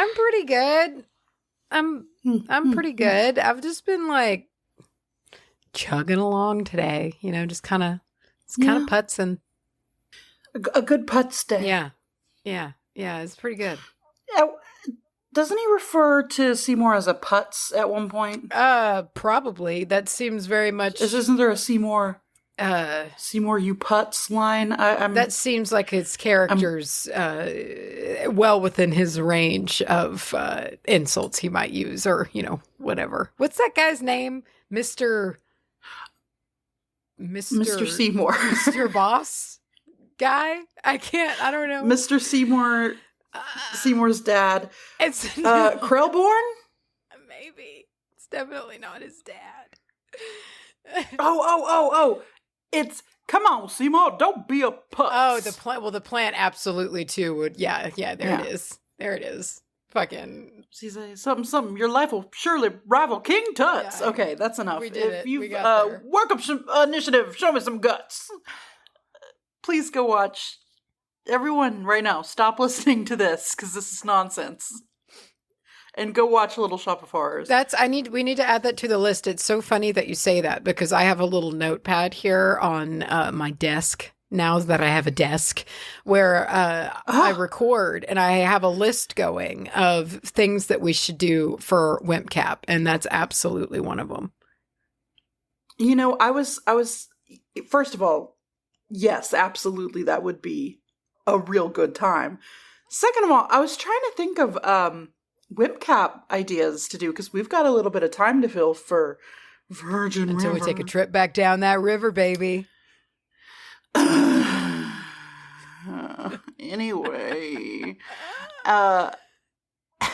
I'm pretty good. I'm pretty good. I've just been like chugging along today, just kind of putzing. A good putz day. Yeah, it's pretty good. Doesn't he refer to Seymour as a putz at one point? Probably. That seems very much... Isn't there a Seymour you putz line? That seems like his character's well within his range of insults he might use, or, whatever. What's that guy's name? Mr. Seymour. Mr. Boss guy? I don't know. Mr. Seymour... Seymour's dad. It's Krellborn? Maybe. It's definitely not his dad. Oh. It's, come on, Seymour, don't be a putz. Oh, the plant. Well, the plant absolutely too would. Yeah, there it is. There it is. Fucking. She's something. Your life will surely rival King Tut's. Yeah, okay, that's enough. We did it. You've, we got there. Work up some initiative. Show me some guts. Please go watch. Everyone, right now, stop listening to this because this is nonsense, and go watch Little Shop of Horrors. We need to add that to the list. It's so funny that you say that because I have a little notepad here on my desk now that I have a desk where I record, and I have a list going of things that we should do for Wimp Cap, and that's absolutely one of them. I was first of all, yes, absolutely, that would be a real good time. Second of all, I was trying to think of Wimp Cap ideas to do because we've got a little bit of time to fill for Virgin Until River. we take a trip back down that river, baby. Anyway, I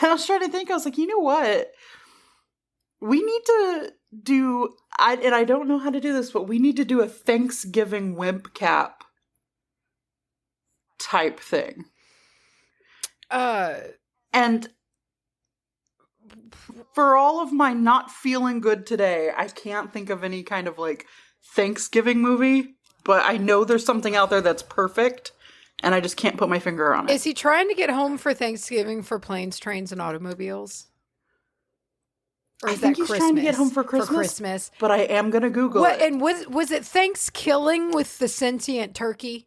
was trying to think. I was like, you know what? We need to do. And I don't know how to do this, but we need to do a Thanksgiving Wimp Cap type thing. And for all of my not feeling good today, I can't think of any kind of like Thanksgiving movie, but I know there's something out there that's perfect, and I just can't put my finger on it. Is he trying to get home for Thanksgiving for Planes, Trains, and Automobiles? Or I think he's trying to get home for Christmas. But I am going to Google it. And was it Thanksgiving with the sentient turkey?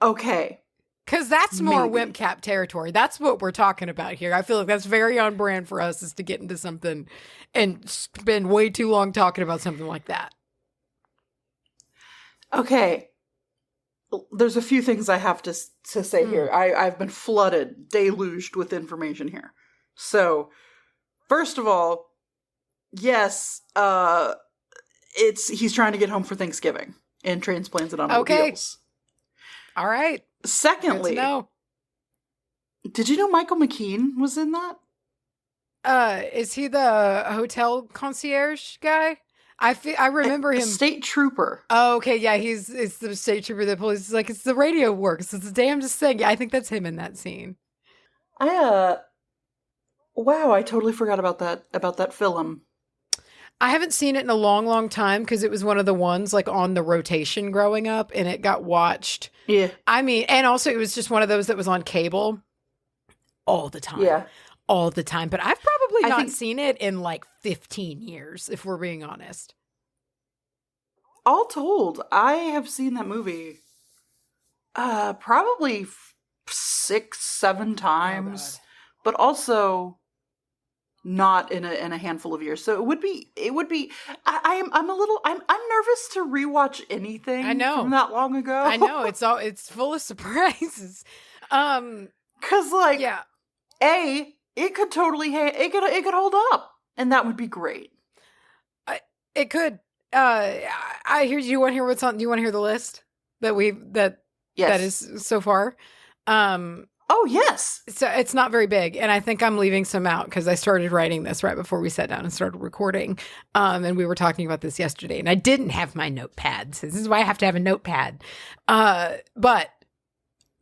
Okay. Because that's more Wimp Cap territory. That's what we're talking about here. I feel like that's very on brand for us, is to get into something and spend way too long talking about something like that. Okay. There's a few things I have to say here. I've been flooded, deluged with information here. So, first of all, yes, he's trying to get home for Thanksgiving and Transplants and Automobiles. Okay. All right. Secondly, did you know Michael McKean was in that? Is he the hotel concierge guy? I remember him. State trooper. Oh, okay, yeah, it's the state trooper that police is like, it's the radio works. It's the damnedest thing. Yeah, I think that's him in that scene. Wow, I totally forgot about that film. I haven't seen it in a long, long time because it was one of the ones like on the rotation growing up, and it got watched. Yeah. I mean, and also it was just one of those that was on cable all the time. Yeah. All the time. But I've probably not seen it in like 15 years, if we're being honest. All told, I have seen that movie probably 6-7 times, but also not in a handful of years. So it would be I'm nervous to rewatch anything from that long ago. I know, it's full of surprises. 'Cause like, yeah. It could totally it could hold up, and that would be great. It could. I hear. Do you want to hear what's on? Do you want to hear the list that is so far? Oh yes. So it's not very big, and I think I'm leaving some out because I started writing this right before we sat down and started recording. And we were talking about this yesterday, and I didn't have my notepads. So this is why I have to have a notepad. But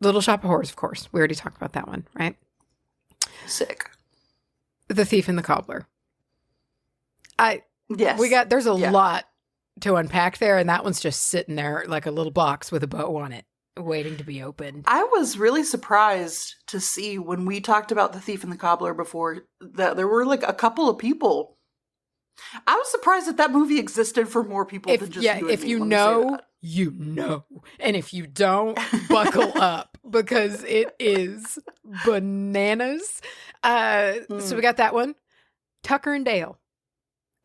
Little Shop of Horrors, of course. We already talked about that one, right? Sick. The Thief and the Cobbler. Yes. There's a lot to unpack there, and that one's just sitting there like a little box with a bow on it. waiting to be opened. I was really surprised to see when we talked about The Thief and the Cobbler before that there were like a couple of people. I was surprised that movie existed for more people than just you and me. If you know, you know. And if you don't, buckle up because it is bananas. So we got that one. Tucker and Dale.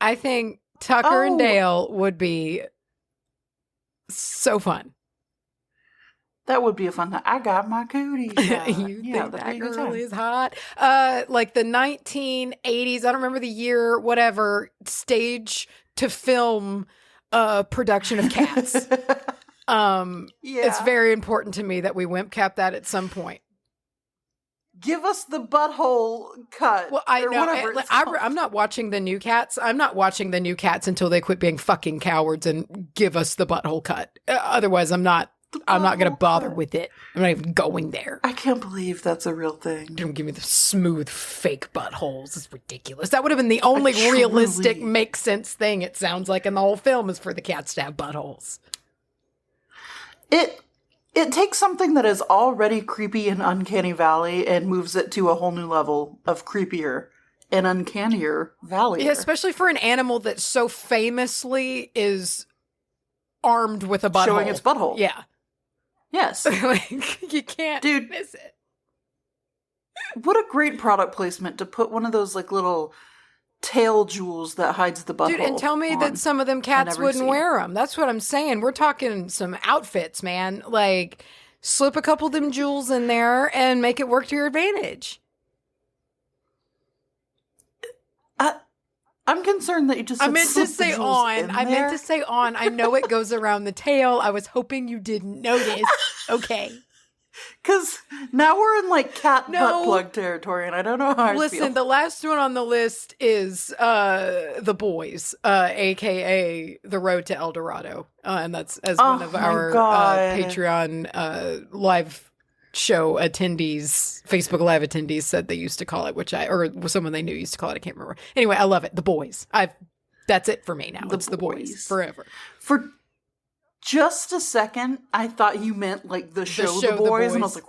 I think Tucker and Dale would be so fun. That would be a fun time. I got my cooties. You think that girl is hot? Like the 1980s, I don't remember the year, whatever, stage to film production of Cats. It's very important to me that we Wimp Cap that at some point. Give us the butthole cut. Well, I know. I'm not watching the new Cats. I'm not watching the new Cats until they quit being fucking cowards and give us the butthole cut. Otherwise, I'm not going to bother with it. I'm not even going there. I can't believe that's a real thing. Don't give me the smooth fake buttholes. It's ridiculous. That would have been the only realistic make sense thing it sounds like in the whole film is for the cats to have buttholes. It takes something that is already creepy in Uncanny Valley and moves it to a whole new level of creepier and uncannier valley. Yeah, especially for an animal that so famously is armed with a butthole. Showing its butthole. Yeah. Yes. Like, you can't miss it. What a great product placement to put one of those like little tail jewels that hides the butthole. Dude, and tell me that some of them cats wouldn't wear them. That's what I'm saying. We're talking some outfits, man. Like, slip a couple of them jewels in there and make it work to your advantage. I'm concerned that you just. I meant to say on. I know it goes around the tail. I was hoping you didn't notice. Okay. Because now we're in like cat butt plug territory, and I don't know how I feel. Listen, the last one on the list is The Boys, a.k.a. The Road to El Dorado. And that's as one of our Patreon live show attendees, Facebook Live attendees said they used to call it, or someone they knew used to call it. I can't remember. Anyway, I love it. The Boys. That's it for me now. It's The Boys forever. For just a second, I thought you meant like the show The Boys, and I was like,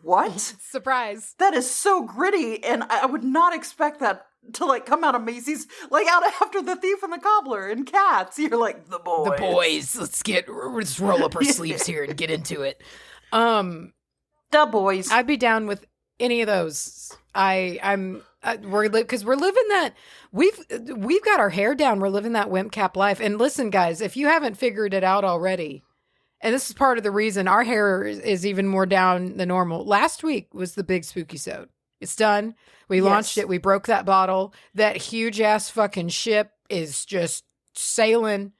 what? Surprise. That is so gritty, and I would not expect that to like come out of Macy's, like out after The Thief and the Cobbler and Cats. You're like, The Boys. The Boys. Let's roll up our sleeves here and get into it. The Boys. I'd be down with any of those. Because we're living that. We've got our hair down. We're living that Wimp Cap life. And listen, guys, if you haven't figured it out already, and this is part of the reason our hair is even more down than normal. Last week was the big Sillysode. It's done. We launched it. We broke that bottle. That huge ass fucking ship is just sailing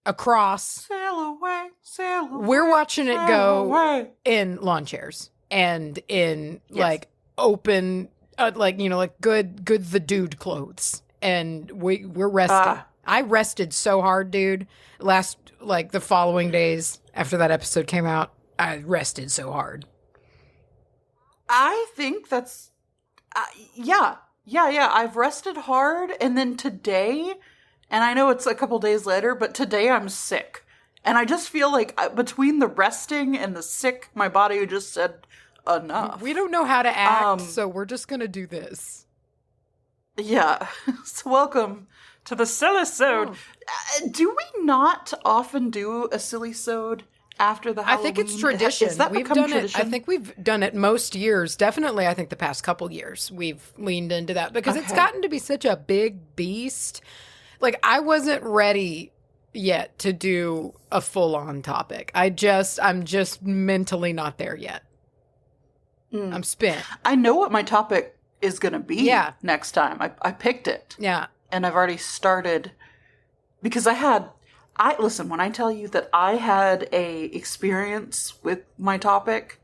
across. Sail away, sail away. We're watching it go in lawn chairs and in like open, like good the dude clothes. And we're rested. I rested so hard, dude. The following days after that episode came out, I rested so hard. I think that's, yeah. I've rested hard, and then today, and I know it's a couple days later, but today I'm sick. And I just feel like between the resting and the sick, my body just said enough. We don't know how to act, so we're just going to do this. Yeah. So welcome to the Sillysode. Do we not often do a Sillysode after the Halloween? I think it's tradition. Has that become tradition? I think we've done it most years. Definitely, I think the past couple years we've leaned into that because it's gotten to be such a big beast. Like, I wasn't ready yet to do a full-on topic. I'm just mentally not there yet. I'm spent. I know what my topic is going to be next time. I picked it. Yeah. And I've already started because listen, when I tell you that I had a experience with my topic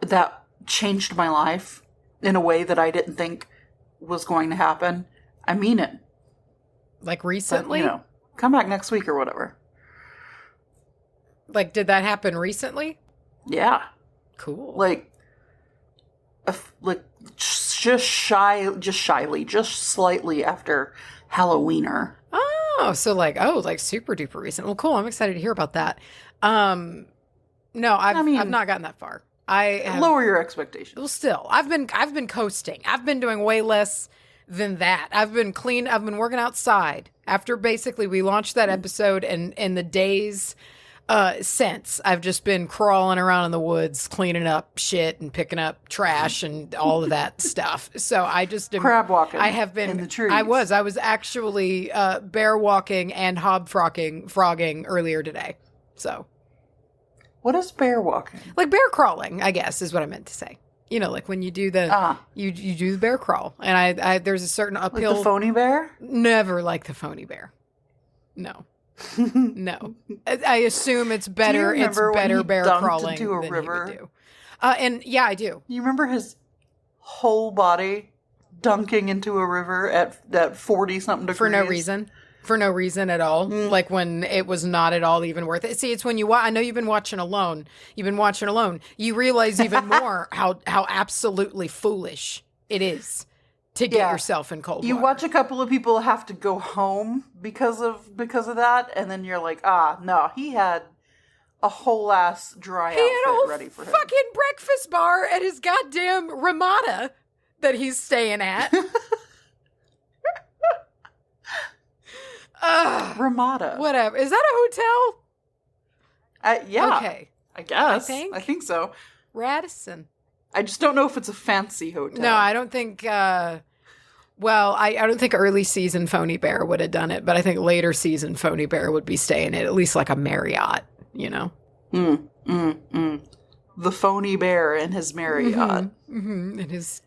that changed my life in a way that I didn't think was going to happen, I mean it. Like recently? But, come back next week or whatever. Like, did that happen recently? Yeah. Cool. Just slightly after Halloweener. Oh, so like super duper recent. Well, cool. I'm excited to hear about that. No, I've not gotten that far. I have, lower your expectations. well, still, I've been coasting. I've been doing way less than that. I've been working outside after basically we launched that episode, and in the days since, I've just been crawling around in the woods, cleaning up shit and picking up trash and all of that stuff. So I just crab walking. I have been in the trees. I was actually bear walking and frogging earlier today. So. What is bear walking? Like bear crawling, I guess, is what I meant to say. You know, like when you do the you do the bear crawl, and I there's a certain uphill. Like the phony bear? Never like the phony bear. No, no. I assume it's better. It's better bear crawling into a than river? he would do. And yeah, I do. You remember his whole body dunking into a river at 40 something degrees For no reason. For no reason at all. Like when it was not at all even worth it. See, it's when you I know you've been watching alone. You realize even more how absolutely foolish it is to get yourself in cold water. You watch a couple of people have to go home because of that, and then you're like, no, he had a whole ass dry outfit ready for him. Fucking breakfast bar at his goddamn Ramada that he's staying at. Ramada. Whatever. Is that a hotel? Yeah. Okay. I guess. I think so. Radisson. I just don't know if it's a fancy hotel. No, I don't think, I don't think early season Phony Bear would have done it, but I think later season Phony Bear would be staying at least like a Marriott, you know? The Phony Bear in his Marriott. Mm-hmm. In his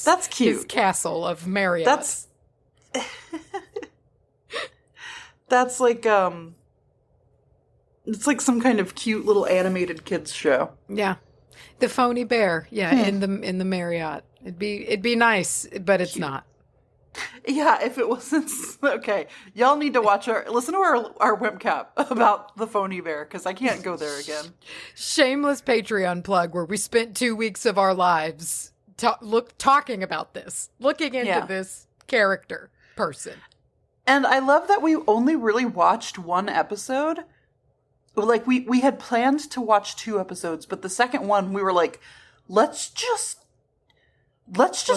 that's cute. His castle of Marriott. That's like it's like some kind of cute little animated kids show. Yeah. The Phony Bear, in the Marriott. It'd be nice, but it's not. Yeah, if it wasn't okay. Y'all need to listen to our Wimp Cap about the Phony Bear, because I can't go there again. Shameless Patreon plug where we spent 2 weeks of our lives talking about this, looking into this character person. And I love that we only really watched one episode. Like, we had planned to watch 2 episodes, but the second one, we were like, let's just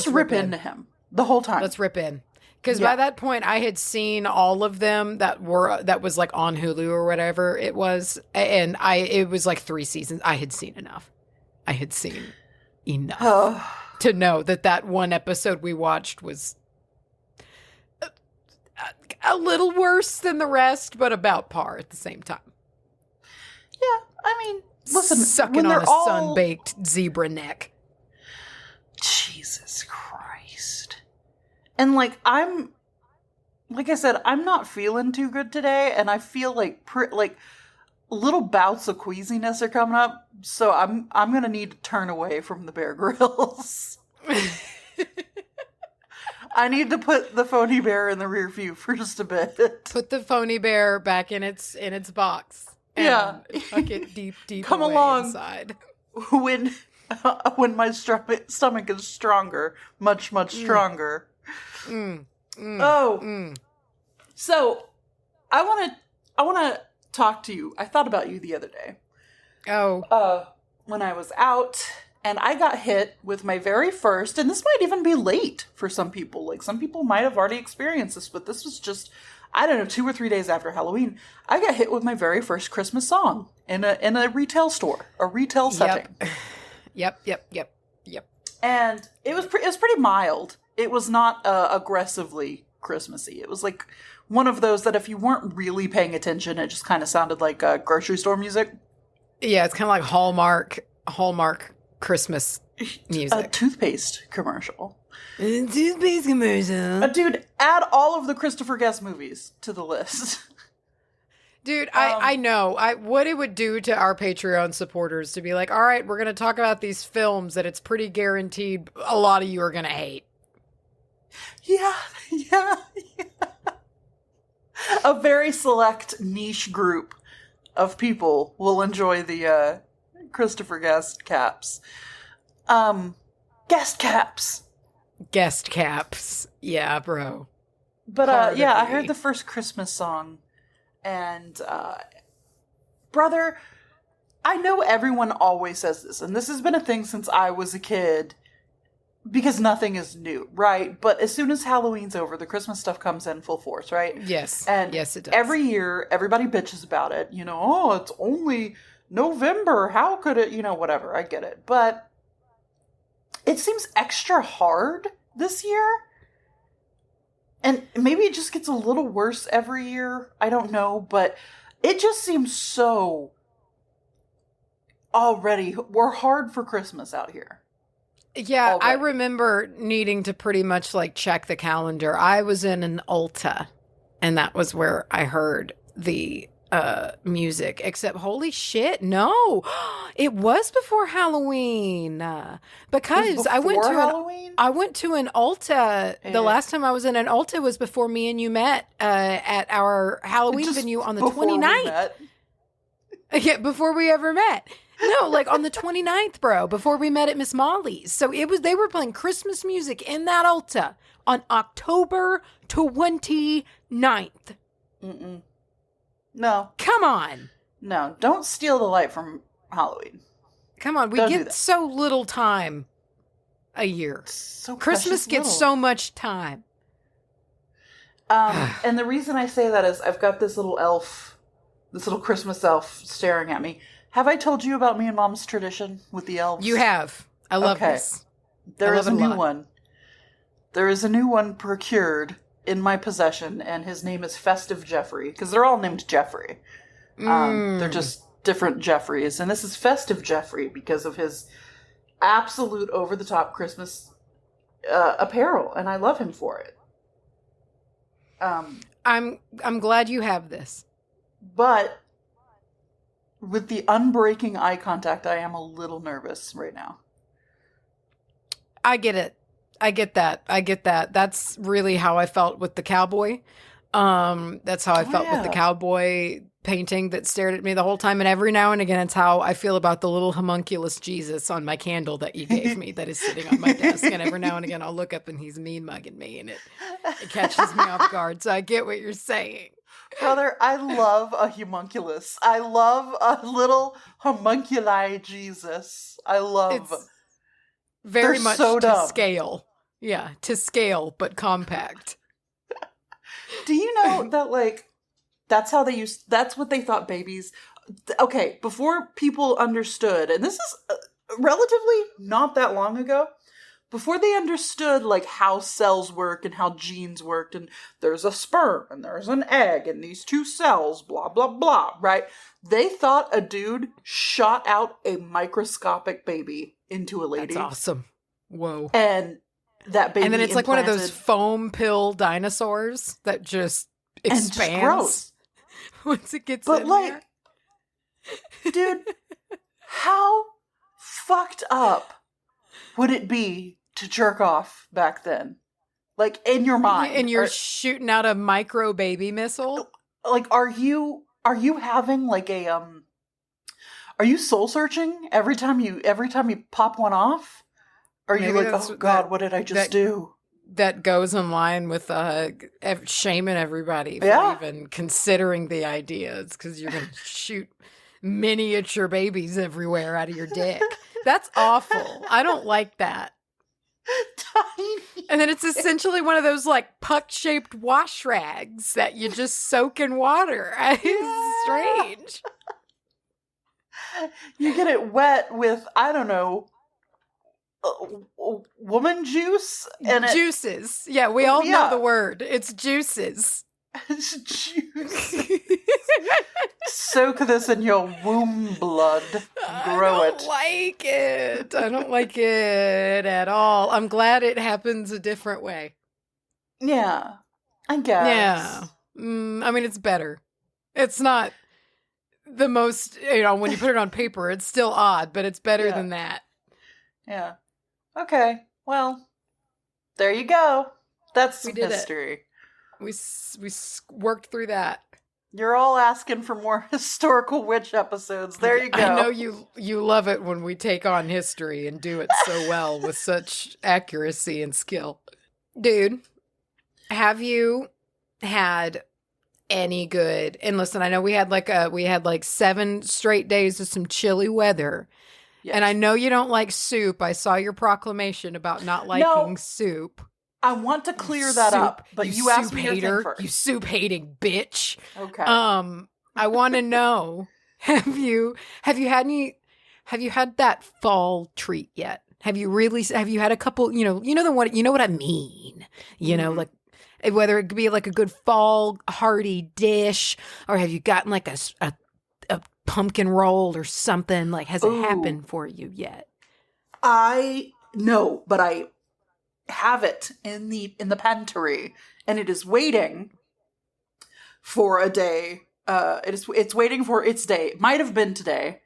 rip into him the whole time. Let's rip in. Because by that point, I had seen all of them that was like on Hulu or whatever it was. And it was like 3 seasons. I had seen enough. To know that one episode we watched was a little worse than the rest, but about par at the same time. Yeah, I mean, listen, sucking on a sun-baked zebra neck. Jesus Christ. And like I said, I'm not feeling too good today, and I feel like little bouts of queasiness are coming up, so I'm gonna need to turn away from the Bear Grylls. I need to put the Phony Bear in the rear view for just a bit. Put the Phony Bear back in its box. And tuck it deep Come along inside. When my stomach is stronger, much stronger. So I want to talk to you. I thought about you the other day. When I was out. And I got hit with my very first, and this might even be late for some people. Like, some people might have already experienced this, but this was just, I don't know, 2 or 3 days after Halloween. I got hit with my very first Christmas song in a retail store, a retail setting. Yep. And it was pretty mild. It was not aggressively Christmassy. It was like one of those that if you weren't really paying attention, it just kind of sounded like grocery store music. Yeah, it's kind of like Hallmark Christmas music. A toothpaste commercial. Dude, add all of the Christopher Guest movies to the list. Dude, I know what it would do to our Patreon supporters to be like, all right, we're going to talk about these films that it's pretty guaranteed a lot of you are going to hate. Yeah. A very select niche group of people will enjoy the Christopher Guest caps. Guest caps. Yeah, bro. But I heard the first Christmas song, and brother, I know everyone always says this, and this has been a thing since I was a kid, because nothing is new, right? But as soon as Halloween's over, the Christmas stuff comes in full force, right? Yes. And yes, it does. every year, everybody bitches about it. Oh, it's only November. How could it, whatever. I get it. But it seems extra hard this year. And maybe it just gets a little worse every year. I don't know. But it just seems so already, we're hard for Christmas out here. Yeah, already. I remember needing to pretty much check the calendar. I was in an Ulta, and that was where I heard the music. Except, holy shit, no, it was before Halloween. Because I went to Halloween? I went to an Ulta. The last time I was in an Ulta was before me and you met at our Halloween venue on the 29th. Yeah, before we ever met. No, on the 29th, bro, before we met at Miss Molly's. So they were playing Christmas music in that Ulta on October 29th. Mm-mm. No. Come on. No, don't steal the light from Halloween. Come on, we get so little time a year. So Christmas gets so much time. And the reason I say that is I've got this little Christmas elf staring at me. Have I told you about me and Mom's tradition with the elves? You have. I love this. There is a new one. There is a new one procured in my possession, and his name is Festive Jeffrey, because they're all named Jeffrey. They're just different Jeffreys, and this is Festive Jeffrey because of his absolute over-the-top Christmas apparel, and I love him for it. I'm glad you have this. But with the unbreaking eye contact, I am a little nervous right now. I get it. I get that. That's really how I felt with the cowboy. That's how I felt with the cowboy painting that stared at me the whole time. And every now and again, it's how I feel about the little homunculus Jesus on my candle that you gave me that is sitting on my desk. And every now and again, I'll look up and he's mean mugging me, and it catches me off guard. So I get what you're saying. Brother, I love a homunculus. I love a little homunculi Jesus. I love. It's very much so to dumb. scale. Yeah, to scale, but compact. Do you know that, that's how that's what they thought babies. Okay, before people understood, and this is relatively not that long ago, before they understood, how cells work and how genes worked, and there's a sperm, and there's an egg, and these two cells, blah, blah, blah, right? They thought a dude shot out a microscopic baby into a lady. That's awesome. Whoa. And that baby And then it's like one of those foam pill dinosaurs that just expands. And just grows. Once it gets but in there. Dude, how fucked up would it be to jerk off back then? In your mind. And you're shooting out a micro baby missile? Are you having are you soul searching every time you pop one off? Are you oh God, what did I just do? That goes in line with shaming everybody for even considering the idea. It's because you're going to shoot miniature babies everywhere out of your dick. That's awful. I don't like that. Tiny. And then it's essentially one of those puck-shaped wash rags that you just soak in water. It's strange. You get it wet with, I don't know, woman juice and juices. Yeah, we all know the word. It's juices. It's juice. Soak this in your womb blood. Grow it. I don't like it at all. I'm glad it happens a different way. Yeah, I guess. Yeah. I mean, it's better. It's not the most, when you put it on paper, it's still odd, but it's better than that. Yeah. Okay. Well, there you go. That's some history. We worked through that. You're all asking for more historical witch episodes. There you go. I know you love it when we take on history and do it so well with such accuracy and skill. Dude, have you had any good. And listen, I know we had like 7 straight days of some chilly weather. Yes. And I know you don't like soup. I saw your proclamation about not liking soup. I want to clear that up, but you asked me your thing first. You soup hating bitch. Okay. I want to know, have you had that fall treat yet? Have you had a couple, you know what I mean? You know, like whether it could be like a good fall hearty dish, or have you gotten like a pumpkin roll or something? Like, has it happened for you yet? No, but I have it in the pantry, and it is waiting for a day. It's waiting for its day. It might have been today,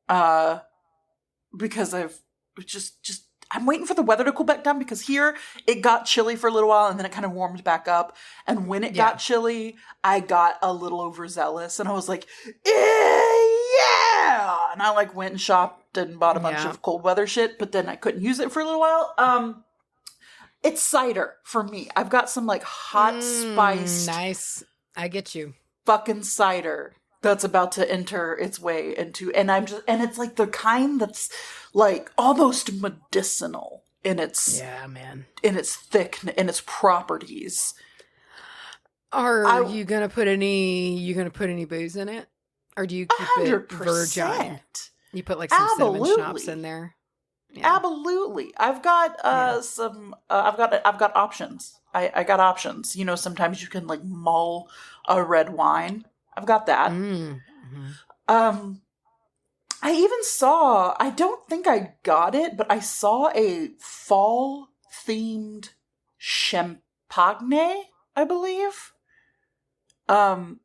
because I've just I'm waiting for the weather to cool back down, because here it got chilly for a little while and then it kind of warmed back up. And when it got chilly, I got a little overzealous and I was like, yeah! And I like went and shopped and bought a bunch of cold weather shit, but then I couldn't use it for a little while. It's cider for me. I've got some like hot spiced. Nice. I get you. Fucking cider that's about to enter its way into, and it's like the kind that's like almost medicinal in its in its thickness, in its properties. Are you gonna put any booze in it, or do you keep 100%. It virgin? You put like some cinnamon schnapps in there. Yeah. Absolutely, I've got some. I've got options. I got options. You know, sometimes you can like mull a red wine. I've got that. Mm-hmm. I even saw, I don't think I got it, but I saw a fall-themed champagne, I believe. And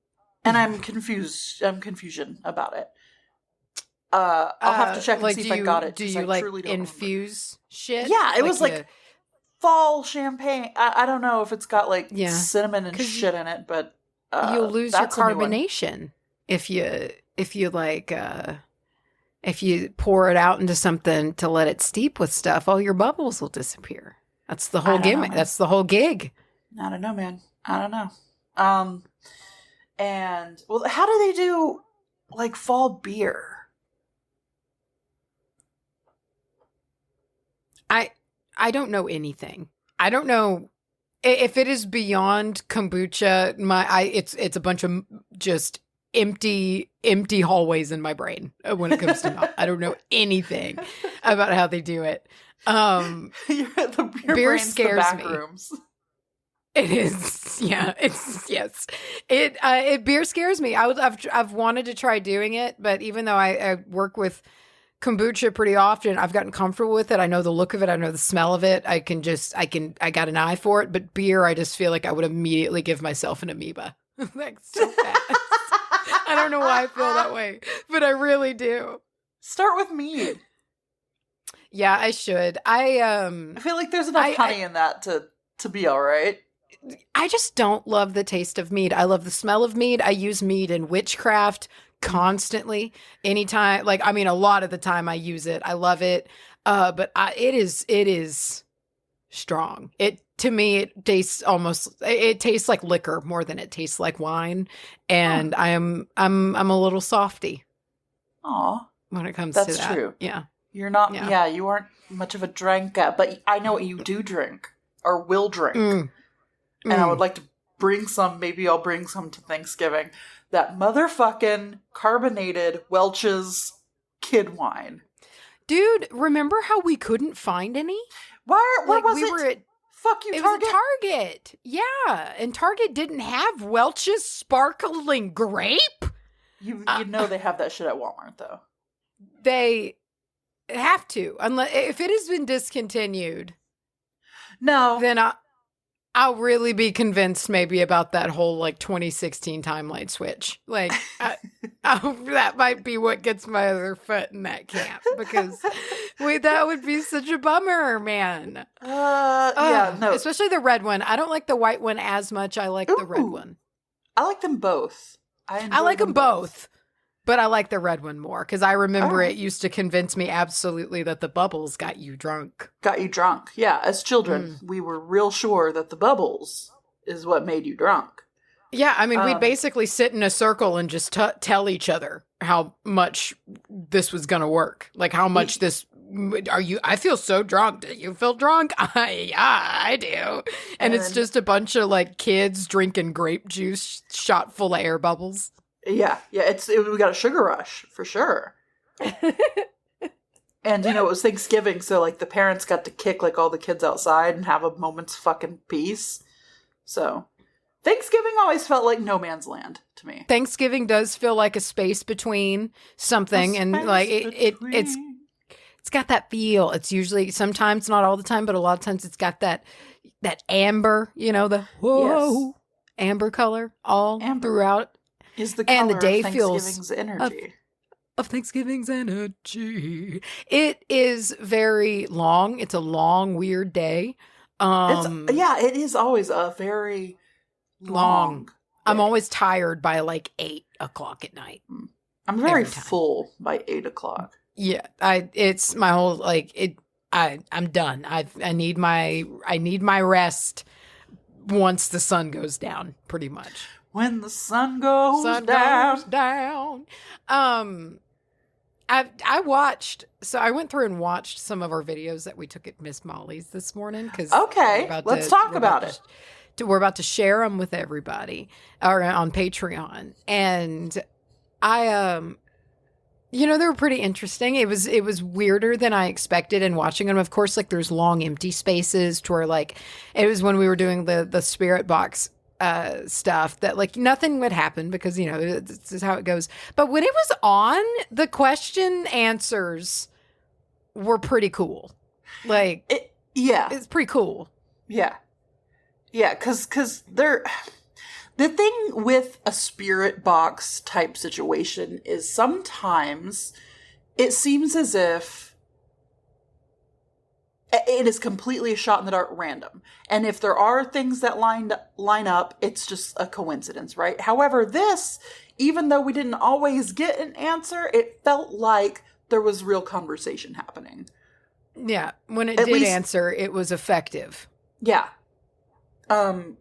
I'm confusion about it. I'll have to check and see if I got it. Do you like infuse shit? Yeah, it was like fall champagne. I don't know if it's got like cinnamon and shit in it, but you'll lose your carbonation if you pour it out into something to let it steep with stuff. All your bubbles will disappear. That's the whole gimmick. That's the whole gig. I don't know, man. I don't know. And well, how do they do like fall beer? I don't know anything. I don't know if it is beyond kombucha. It's a bunch of just empty hallways in my brain when it comes to mouth. I don't know anything about how they do it. Your beer brain's scares the back me. Rooms. It is, yes. Beer scares me. I've wanted to try doing it, but even though I work with kombucha pretty often, I've gotten comfortable with it. I know the look of it. I know the smell of it. I got an eye for it. But beer, I just feel like I would immediately give myself an amoeba. Like so fast. I don't know why I feel that way, but I really do. Start with mead. Yeah, I should. I feel like there's enough honey in that to be all right. I just don't love the taste of mead. I love the smell of mead. I use mead in witchcraft constantly. Anytime, like, I mean, a lot of the time I use it. I love it. But it is strong. To me, it tastes like liquor more than it tastes like wine. And I'm a little softy. Aw. When it comes to that. That's true. Yeah. You're not, you aren't much of a drinker, but I know what you do drink or will drink. And I would like to bring some, maybe I'll bring some to Thanksgiving. That motherfucking carbonated Welch's kid wine. Dude, remember how we couldn't find any? Where was it? Fuck you, Target. It was at Target. Yeah. And Target didn't have Welch's sparkling grape. You know they have that shit at Walmart, though. They have to. Unless if it has been discontinued. No. Then I'll really be convinced maybe about that whole like 2016 timeline switch. Like that might be what gets my other foot in that camp, because that would be such a bummer, man. No. Especially the red one. I don't like the white one as much. I like the red one. I like them both. I like them both. But I like the red one more, because I remember it used to convince me absolutely that the bubbles got you drunk. Got you drunk. Yeah, as children, we were real sure that the bubbles is what made you drunk. Yeah, I mean, we'd basically sit in a circle and just tell each other how much this was going to work. Like, how much this, I feel so drunk. Do you feel drunk? Yeah, I do. And it's just a bunch of, like, kids drinking grape juice shot full of air bubbles. Yeah, we got a sugar rush, for sure. And, it was Thanksgiving, so, like, the parents got to kick, like, all the kids outside and have a moment's fucking peace. So... Thanksgiving always felt like no man's land to me. Thanksgiving does feel like a space between something, and like it's got that feel. It's usually, sometimes, not all the time, but a lot of times it's got that amber, the whoa amber color all throughout. Is the color and the day of Thanksgiving's energy. Of Thanksgiving's energy. It is very long. It's a long, weird day. It is always a very long. I'm always tired by like 8 o'clock at night. I'm very full by 8 o'clock. Yeah, it's my whole I'm done. I need my rest once the sun goes down, pretty much. When the sun goes down. I went through and watched some of our videos that we took at Miss Molly's this morning. Let's talk about it. We're about to share them with everybody on Patreon. And I, they were pretty interesting. It was weirder than I expected in watching them. Of course, like, there's long empty spaces to where, like, it was when we were doing the spirit box stuff that, like, nothing would happen because, this is how it goes. But when it was on, the question answers were pretty cool. Like, it's pretty cool. Yeah. Yeah, because the thing with a spirit box type situation is sometimes it seems as if it is completely a shot in the dark, random. And if there are things that line up, it's just a coincidence, right? However, this, even though we didn't always get an answer, it felt like there was real conversation happening. Yeah, when it did answer, it was effective. Yeah.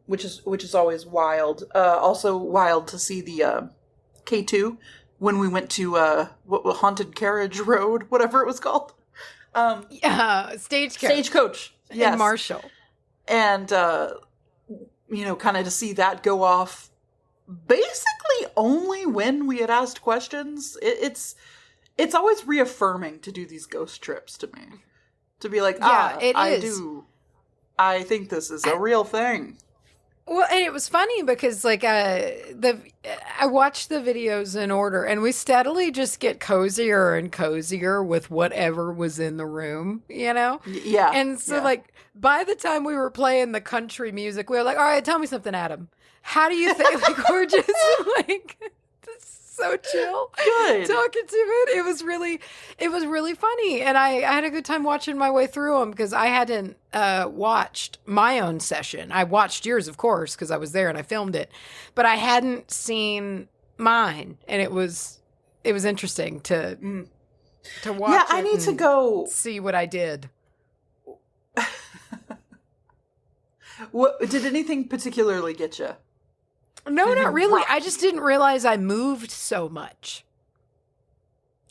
Which is always wild. Also wild to see the K2 when we went to Haunted Carriage Road, whatever it was called. Stagecoach. Yes. In Marshall. And kind of to see that go off basically only when we had asked questions. It's always reaffirming to do these ghost trips to me. To be like, it I is. I think this is a real thing. Well, and it was funny because, like, I watched the videos in order, and we steadily just get cozier and cozier with whatever was in the room, Yeah. And so, like, by the time we were playing the country music, we were like, all right, tell me something, Adam. How do you think? Like, we're just, like... so chill. Good. Talking to it. It was really funny. And I had a good time watching my way through them because I hadn't watched my own session. I watched yours, of course, because I was there and I filmed it. But I hadn't seen mine. And it was interesting to watch. Yeah, I need to go see what I did. What did anything particularly get you? No, not really. I just didn't realize I moved so much.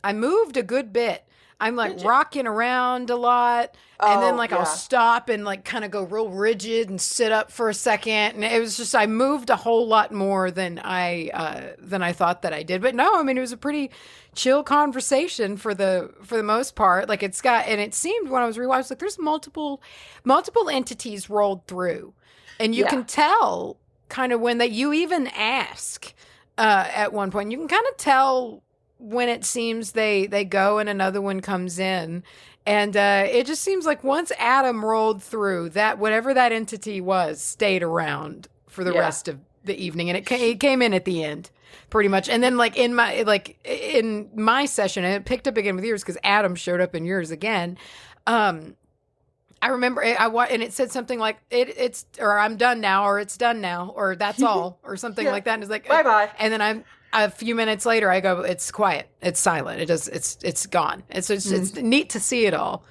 I moved a good bit. I'm like rocking around a lot. And then like I'll stop and like kind of go real rigid and sit up for a second. And it was just, I moved a whole lot more than I thought that I did. But no, I mean, it was a pretty chill conversation for the most part. Like it seemed when I was rewatching, like there's multiple entities rolled through. And you can tell kind of when you even ask at one point, you can kind of tell when it seems they go and another one comes in. And it just seems like once Adam rolled through, that whatever that entity was stayed around for the rest of the evening. And it came in at the end pretty much. And then like in my session, and it picked up again with yours because Adam showed up in yours again. I remember and it said something like it's or I'm done now, or it's done now, or that's all, or something like that. And it's like bye. And then a few minutes later I go, it's quiet, it's silent, it's gone. It's neat to see it all.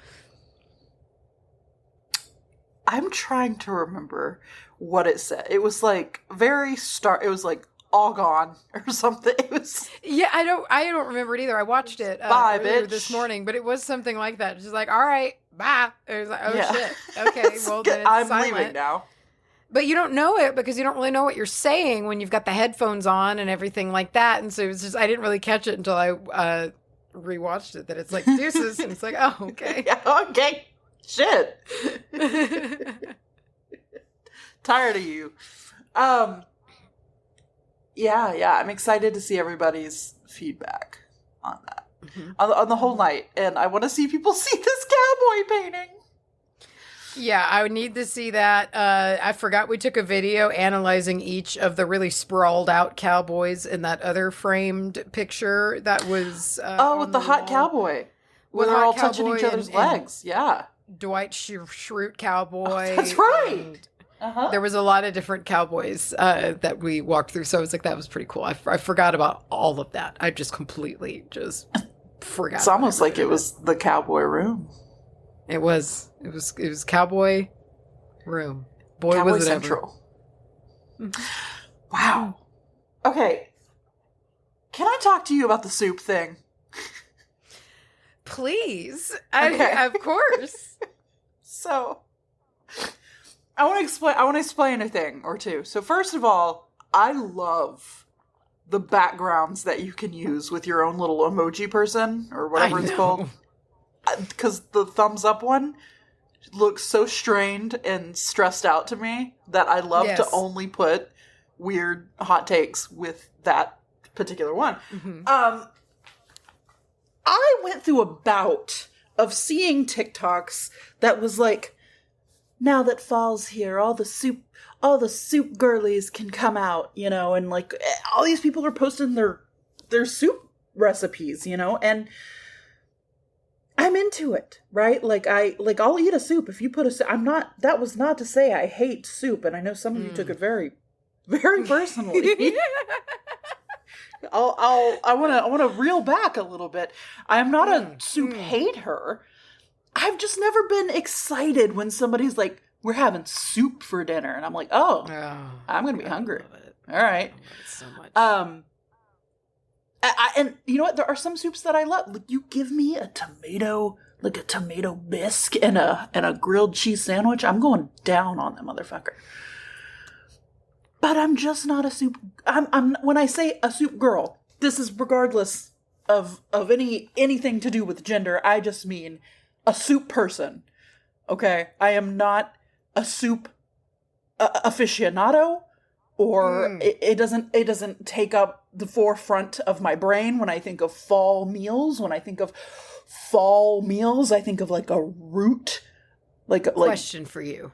I'm trying to remember what it said. It was like it was like all gone or something. It was I don't remember it either. I watched it bye, earlier bitch. this morning, but it was something like that. Just like, all right, bye. It was like, oh Yeah. shit. Okay, well then it's I'm silent. leaving now. But you don't know it because you don't really know what you're saying when you've got the headphones on and everything like that. And so it was just, I didn't really catch it until I rewatched it, that it's like deuces. And it's like, oh, okay. Yeah, okay. Shit. Tired of you. Yeah. I'm excited to see everybody's feedback on that. Mm-hmm. On the whole night. And I want to see people see this cowboy painting. Yeah, I would need to see that. I forgot we took a video analyzing each of the really sprawled out cowboys in that other framed picture that was with the hot cowboy. Where they're all touching each other's legs. Yeah. Dwight Schrute cowboy. That's right. There was a lot of different cowboys that we walked through. So I was like, that was pretty cool. I forgot about all of that. I just completely forgot. It's almost like it was the cowboy room. It was cowboy room. Boy, Cowboy was it Central. Wow. Okay. Can I talk to you about the soup thing? Please. Okay. Of course. So, I want to explain a thing or two. So first of all, I love the backgrounds that you can use with your own little emoji person or whatever it's called. Because the thumbs up one looks so strained and stressed out to me that I love to only put weird hot takes with that particular one. Mm-hmm. I went through a bout of seeing TikToks that was like, now that fall's here, all the soup girlies can come out, and like all these people are posting their soup recipes, and I'm into it, right? I'll eat a soup if you put that was not to say I hate soup, and I know some of you took it very, very personally. I want to reel back a little bit. I am not a soup hater. I've just never been excited when somebody's like, we're having soup for dinner. And I'm like, I'm going to be hungry. All right. I love it so much. And you know what? There are some soups that I love. Like, you give me a tomato bisque and a grilled cheese sandwich, I'm going down on that motherfucker. But I'm just not a soup. I'm when I say a soup girl, this is regardless of anything to do with gender. I just mean a soup person. Okay, I am not a soup aficionado, or it doesn't take up the forefront of my brain when I think of fall meals. When I think of fall meals, I think of like a root. Question for you.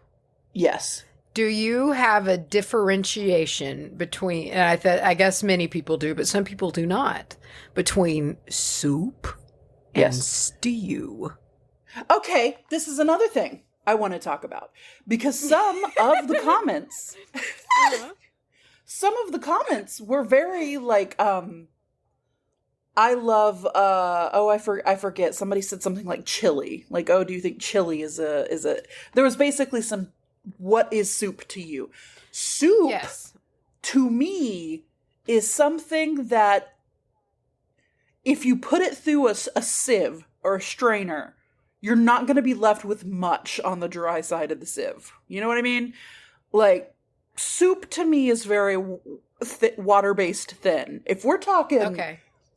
Yes. Do you have a differentiation between, and I guess many people do, but some people do not, between soup and stew? Okay, this is another thing I want to talk about, because some of the comments, were very like, I love, I forget. Somebody said something like chili. Like, oh, do you think chili is a, there was basically some, what is soup to you? Soup, to me, is something that if you put it through a sieve or a strainer, you're not going to be left with much on the dry side of the sieve. You know what I mean? Like, soup to me is very water-based thin. If we're talking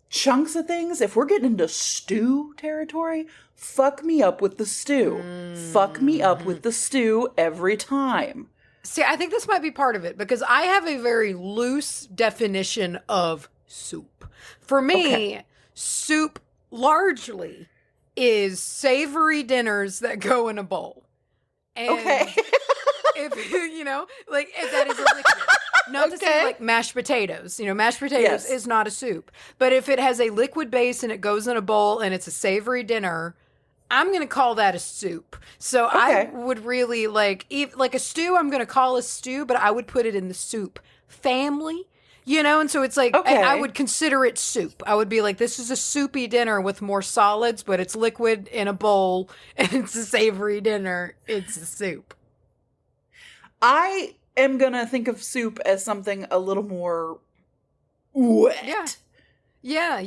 chunks of things, if we're getting into stew territory, fuck me up with the stew. Fuck me up with the stew every time. See, I think this might be part of it, because I have a very loose definition of soup. For me, soup largely is savory dinners that go in a bowl. And if you know, like, if that is a liquid. Not to say like mashed potatoes. You know, mashed potatoes is not a soup. But if it has a liquid base and it goes in a bowl and it's a savory dinner, I'm going to call that a soup. So I would really like a stew, I'm going to call a stew, but I would put it in the soup family. You know, and so it's like, and I would consider it soup. I would be like, this is a soupy dinner with more solids, but it's liquid in a bowl, and it's a savory dinner. It's a soup. I am gonna think of soup as something a little more wet. Yeah.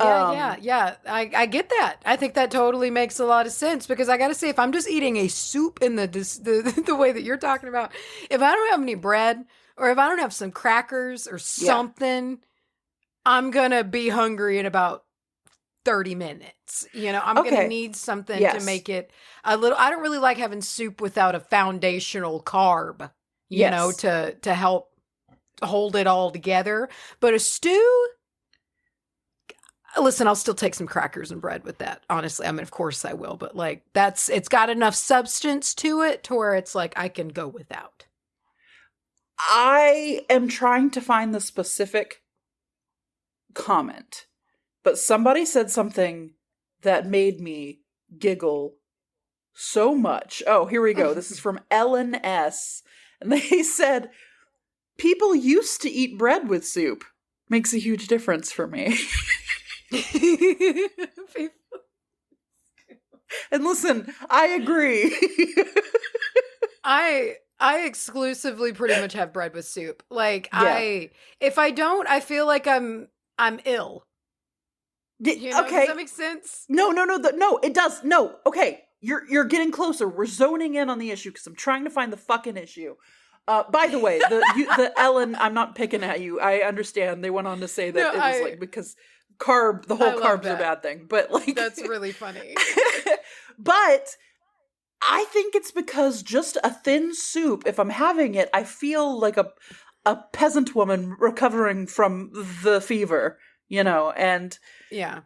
I get that. I think that totally makes a lot of sense because I got to say, if I'm just eating a soup in the way that you're talking about, if I don't have any bread or if I don't have some crackers or something, I'm gonna be hungry in about 30 minutes. I'm gonna need something to make it a little. I don't really like having soup without a foundational carb, to help hold it all together. But a stew. Listen, I'll still take some crackers and bread with that. Honestly, I mean, of course I will, but like it's got enough substance to it to where it's like I can go without. I am trying to find the specific comment, but somebody said something that made me giggle so much. Oh, here we go. This is from Ellen S. And they said, people used to eat bread with soup. Makes a huge difference for me. And listen, I agree. I exclusively pretty much have bread with soup. Like if I don't, I feel like I'm ill. Okay. Does that make sense? No, it does. No, okay. You're getting closer. We're zoning in on the issue because I'm trying to find the fucking issue. By the way, the Ellen, I'm not picking at you. I understand. They went on to say that it was like because the whole carb's a bad thing, but like that's really funny. But I think it's because just a thin soup, if I'm having it, I feel like a peasant woman recovering from the fever, and yeah.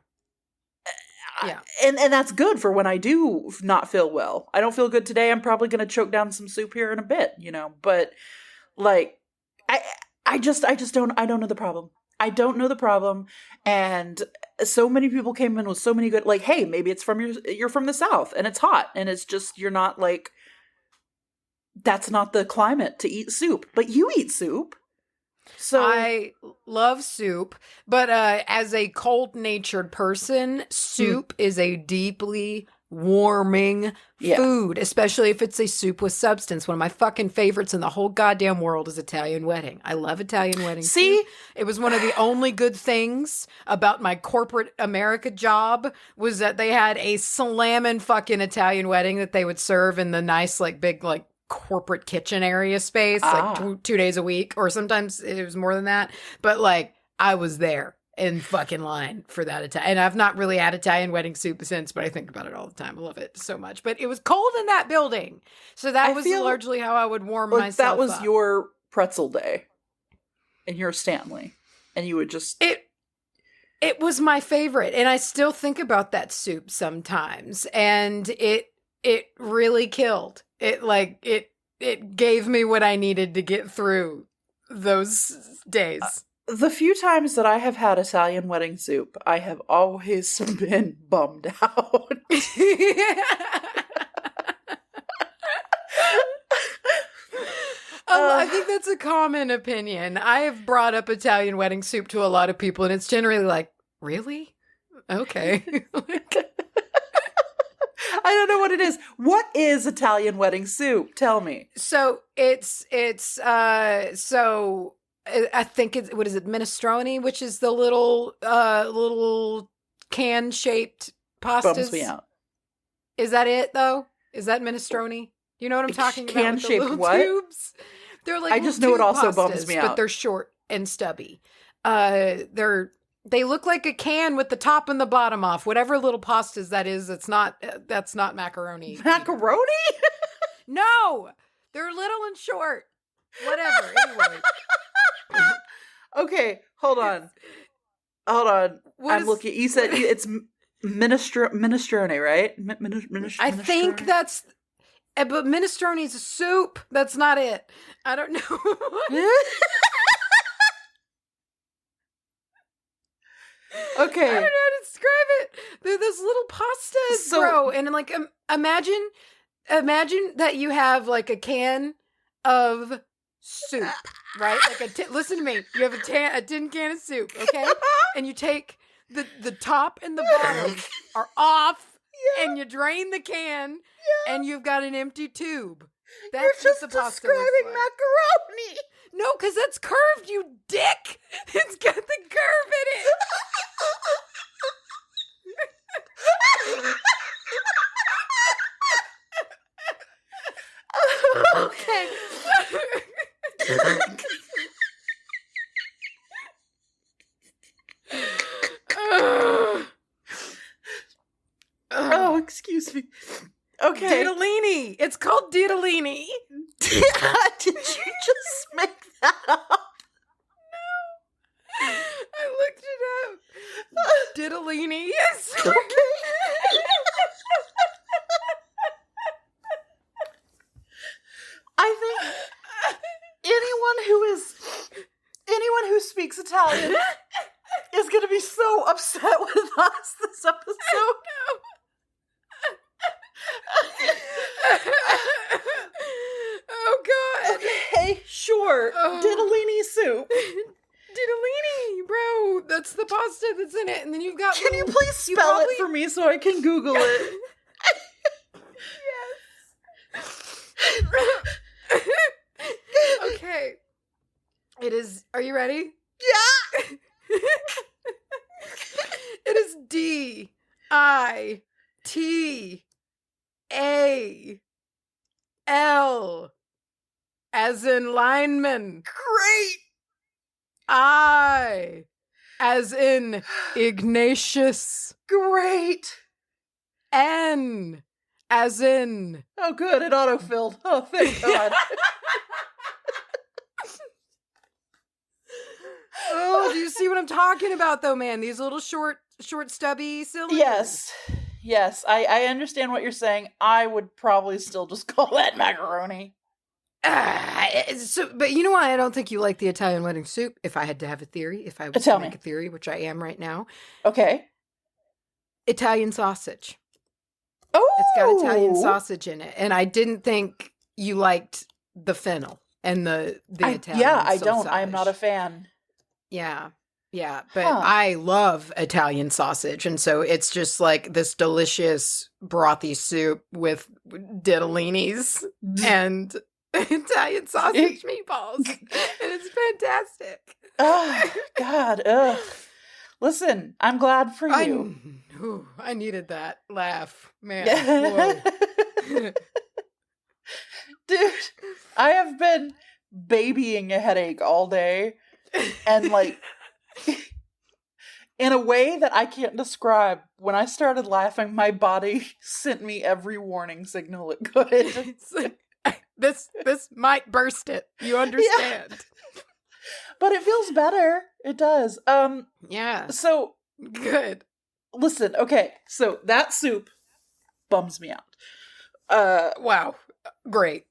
And that's good for when I do not feel well. I don't feel good today. I'm probably going to choke down some soup here in a bit, but like, I don't know the problem. I don't know the problem. And so many people came in with so many good, like, hey, maybe it's you're from the South and it's hot and it's just, you're not like, that's not the climate to eat soup, but you eat soup. So I love soup, but as a cold-natured person, soup is a deeply warming food, especially if it's a soup with substance. One of my fucking favorites in the whole goddamn world is Italian wedding. I love Italian wedding. See? It was one of the only good things about my corporate America job was that they had a slamming fucking Italian wedding that they would serve in the nice, like, big, like, corporate kitchen area space, like 2 days a week, or sometimes it was more than that. But like, I was there in fucking line for that Italian. And I've not really had Italian wedding soup since, but I think about it all the time. I love it so much. But it was cold in that building, so that was largely how I would warm myself. That was up. Your pretzel day, and your Stanley, and you would just It was my favorite, and I still think about that soup sometimes, and it really killed. It gave me what I needed to get through those days. The few times that I have had Italian wedding soup, I have always been bummed out. I think that's a common opinion. I have brought up Italian wedding soup to a lot of people, and it's generally like, really? Okay. I don't know what it is. What is Italian wedding soup? Tell me. So I think it's, what is it, minestrone, which is the little can shaped pastas. Bums me out. Is that it though? Is that minestrone? You know what I'm talking about? Can shaped what? Tubes. They're like, I just know it also pastas, bums me out. But they're short and stubby. They look like a can with the top and the bottom off. Whatever little pastas that is, that's not macaroni. Macaroni? No! They're little and short. Whatever. Anyway. Okay, hold on. I'm looking. You said it's minestrone, right? I think that's... But minestrone is a soup. That's not it. I don't know. Okay. I don't know how to describe it. They're those little pastas, bro. And like, imagine that you have like a can of soup, right? Like listen to me. You have a tin can of soup, okay? And you take the top and the bottom are off, and you drain the can, and you've got an empty tube. That's You're what just the pasta describing looks like. macaroni. No, because that's curved, you dick. It's got the curve in it. Okay. Oh, excuse me. Okay. Ditalini. It's called Ditalini. Did you just make that up? I looked it up. Ditalini. Yes. Okay. I think anyone who speaks Italian is going to be so upset with us this episode. Oh God. Okay, sure. Ditalini soup. Ditalini, bro. That's the pasta that's in it. And then you've got Can you please spell it for me so I can Google it? Yes. Okay. It is, are you ready? Yeah. It is Dital, as in lineman. Great. I, as in Ignatius. Great. N, as in... Oh, good. It autofilled. Oh, thank God. Oh, do you see what I'm talking about, though, man? These little short, stubby cylinders. Yes. I understand what you're saying. I would probably still just call that macaroni. But you know why I don't think you like the Italian wedding soup? If I had to have a theory, if I was to make a theory, which I am right now. Okay. Italian sausage. Oh! It's got Italian sausage in it. And I didn't think you liked the fennel and the Italian Yeah, I sausage. don't. I am not a fan. Yeah. Yeah. But I love Italian sausage. And so it's just like this delicious brothy soup with ditallinis and Italian sausage meatballs. And it's fantastic. Oh, God. Ugh. Listen, I'm glad for you. I needed that laugh, man. Whoa. Dude, I have been babying a headache all day. And like, in a way that I can't describe, when I started laughing, my body sent me every warning signal it could. It's like, this might burst it. You understand? Yeah. But it feels better. It does. Yeah. So good. Listen, okay. So that soup bums me out. Wow. Great.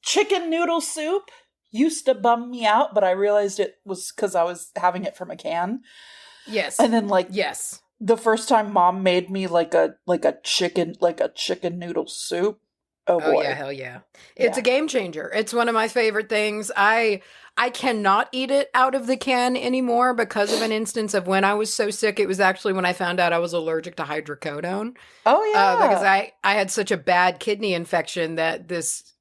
Chicken noodle soup used to bum me out, but I realized it was because I was having it from a can. Yes. And then yes. The first time Mom made me like a chicken noodle soup. Oh boy. Oh yeah, hell yeah. It's a game changer. It's one of my favorite things. I cannot eat it out of the can anymore because of an instance of when I was so sick. It was actually when I found out I was allergic to hydrocodone. Oh yeah. Because I had such a bad kidney infection that this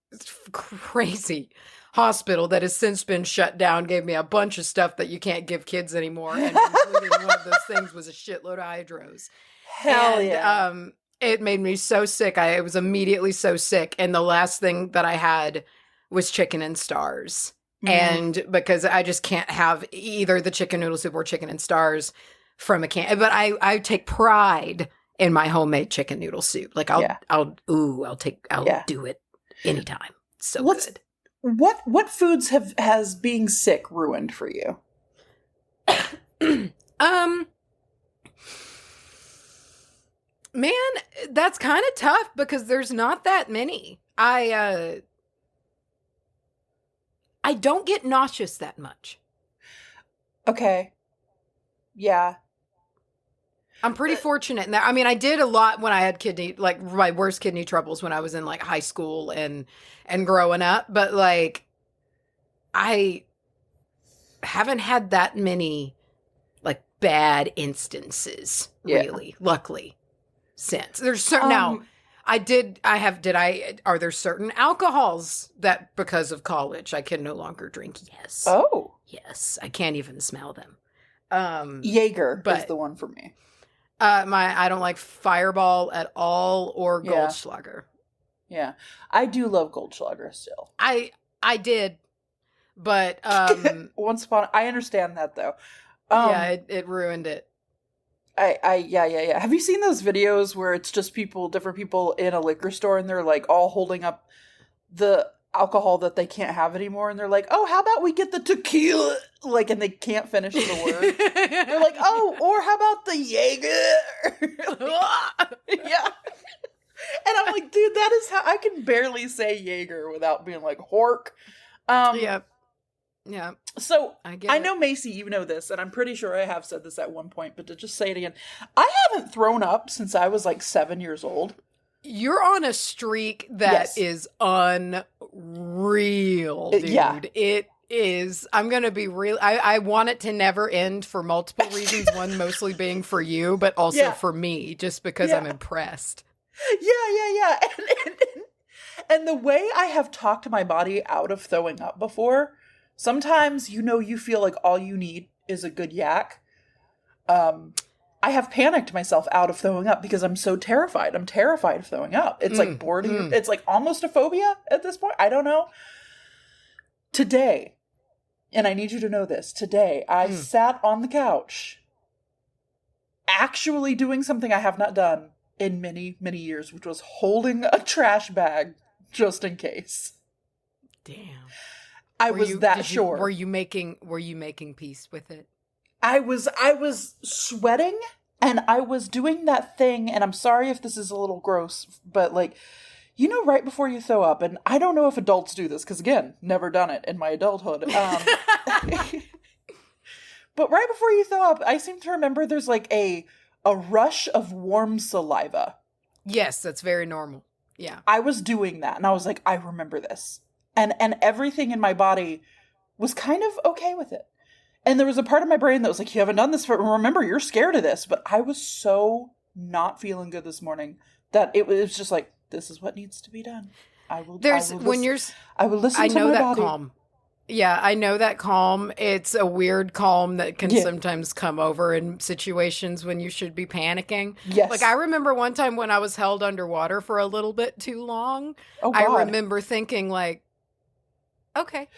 crazy hospital that has since been shut down gave me a bunch of stuff that you can't give kids anymore. And including one of those things was a shitload of hydros. Hell yeah. It made me so sick. I was immediately so sick. And the last thing that I had was chicken and stars. And because I just can't have either the chicken noodle soup or chicken and stars from a can. But I take pride in my homemade chicken noodle soup. Like I'll do it anytime. So good. What foods has being sick ruined for you? Man, that's kind of tough because there's not that many. I don't get nauseous that much. Okay. Yeah. I'm pretty fortunate in that. I mean, I did a lot when I had my worst kidney troubles when I was in like high school and growing up, but like I haven't had that many like bad instances really, luckily. Since there's now Are there certain alcohols that because of college I can no longer drink? Yes. Oh. Yes. I can't even smell them. Jaeger is the one for me. I don't like Fireball at all or Goldschlager. Yeah. I do love Goldschlager still. I did, but once upon I understand that though. It ruined it. Yeah. Have you seen those videos where it's just different people in a liquor store and they're like all holding up the alcohol that they can't have anymore and they're like, oh, how about we get the tequila? Like, and they can't finish the word. They're like, oh, or how about the Jaeger? Yeah. And I'm like, dude, that is how I can barely say Jaeger without being like hork. Yeah. So I know, Macy, you know this, and I'm pretty sure I have said this at one point, but to just say it again, I haven't thrown up since I was like 7 years old. You're on a streak that is unreal, dude. Yeah. It is. I'm going to be real. I want it to never end for multiple reasons. One mostly being for you, but also for me, just because I'm impressed. Yeah. And the way I have talked my body out of throwing up before, sometimes, you feel like all you need is a good yak. I have panicked myself out of throwing up because I'm so terrified. I'm terrified of throwing up. It's like boredom. It's like almost a phobia at this point. I don't know. Today, and I need you to know this, today I sat on the couch actually doing something I have not done in many, many years, which was holding a trash bag just in case. Damn. I was that sure. Were you making peace with it? I was sweating and I was doing that thing, and I'm sorry if this is a little gross, but like, right before you throw up, and I don't know if adults do this, because again, never done it in my adulthood. But right before you throw up, I seem to remember there's like a rush of warm saliva. Yes, that's very normal. Yeah. I was doing that, and I was like, I remember this. And everything in my body was kind of okay with it. And there was a part of my brain that was like, you haven't done this remember, you're scared of this. But I was so not feeling good this morning that it was just like, this is what needs to be done. I will listen to my body. Calm. Yeah, I know that calm. It's a weird calm that can sometimes come over in situations when you should be panicking. Yes. Like, I remember one time when I was held underwater for a little bit too long. Oh, God. I remember thinking, like, okay.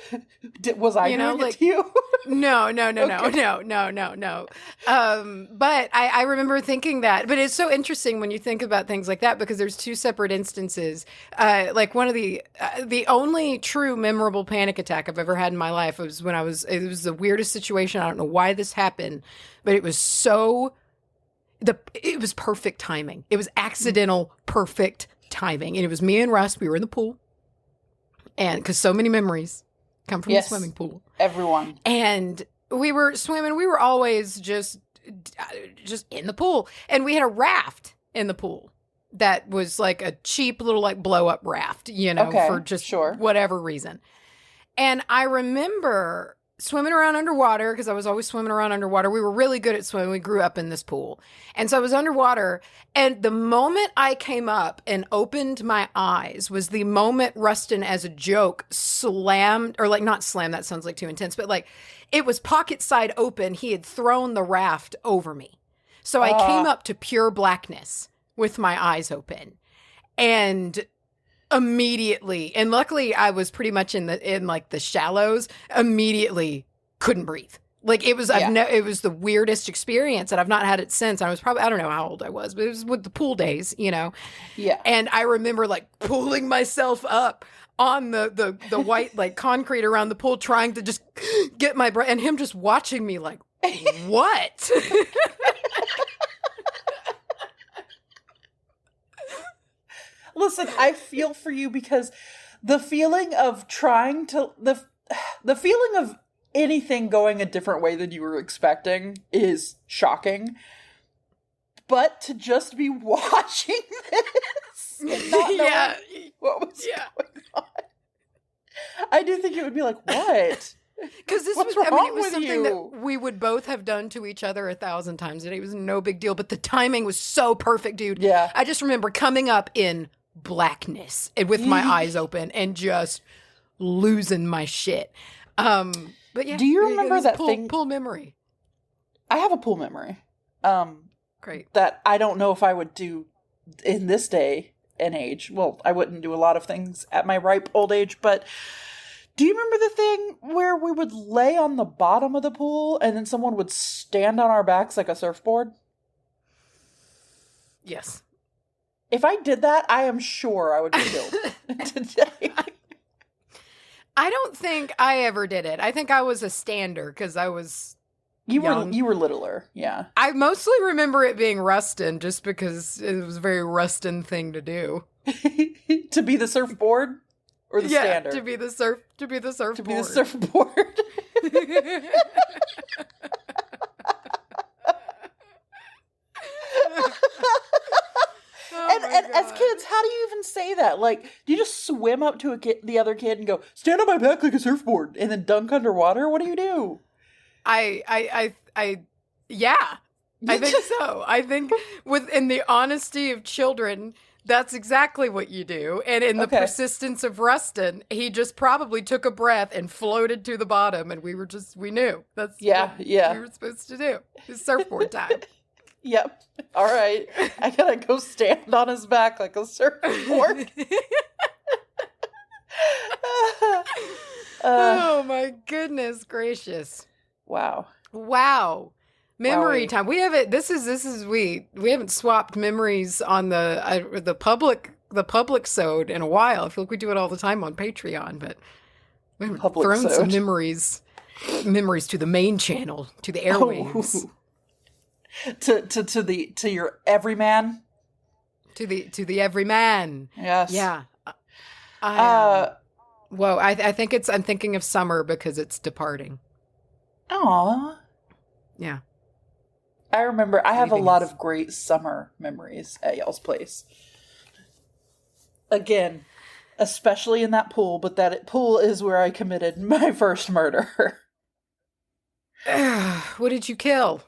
Was I doing it to you? No. But I remember thinking that. But it's so interesting when you think about things like that, because there's two separate instances. Like one of the only true memorable panic attack I've ever had in my life was when it was the weirdest situation. I don't know why this happened, but it was it was perfect timing. It was accidental, perfect timing. And it was me and Russ. We were in the pool. And because so many memories come from the swimming pool. Everyone. And we were swimming. We were always just in the pool. And we had a raft in the pool that was like a cheap little like blow up raft, for just whatever reason. And I remember swimming around underwater, because I was always swimming around underwater. We were really good at swimming. We grew up in this pool. And so I was underwater. And the moment I came up and opened my eyes was the moment Rustin, as a joke, slammed, or like not slammed, that sounds like too intense, but like it was pocket side open. He had thrown the raft over me. So I came up to pure blackness with my eyes open. And immediately, and luckily I was pretty much in like the shallows, immediately couldn't breathe. Like it was, it was the weirdest experience, and I've not had it since. I was probably, I don't know how old I was, but it was with the pool days, Yeah. And I remember like pulling myself up on the white like concrete around the pool, trying to just get my breath, and him just watching me like, what? Listen, I feel for you, because the feeling of trying to the feeling of anything going a different way than you were expecting is shocking. But to just be watching this and not knowing what was going on, I do think it would be like, what? Because it was something that we would both have done to each other 1,000 times, and it was no big deal. But the timing was so perfect, dude. Yeah. I just remember coming up in blackness and with my eyes open and just losing my shit. But yeah. Do you remember that pool memory? I have a pool memory. Great. That I don't know if I would do in this day and age. Well, I wouldn't do a lot of things at my ripe old age, but do you remember the thing where we would lay on the bottom of the pool and then someone would stand on our backs like a surfboard? Yes. If I did that, I am sure I would be killed today. I don't think I ever did it. I think I was a stander because I was young. You were littler, yeah. I mostly remember it being Rustin just because it was a very Rustin thing to do. To be the surfboard or the stander? To be the surfboard. To be the surfboard. And as kids, how do you even say that? Like, do you just swim up to the other kid and go, stand on my back like a surfboard, and then dunk underwater? What do you do? Yeah, I think so. I think in the honesty of children, that's exactly what you do. And in the persistence of Rustin, he just probably took a breath and floated to the bottom, and we knew. That's what we were supposed to do. It's surfboard time. Yep. All right. I gotta go stand on his back like a surfboard. Oh my goodness gracious. Wow. Memory time. We haven't we haven't swapped memories on the public sode in a while. I feel like we do it all the time on Patreon, but we haven't thrown some memories to the main channel, to the airwaves. Oh. To your everyman. To the everyman. Yes. Yeah. Whoa, I think I'm thinking of summer because it's departing. Aw. Yeah. I remember I have a lot of great summer memories at y'all's place. Again, especially in that pool, but that pool is where I committed my first murder. What did you kill?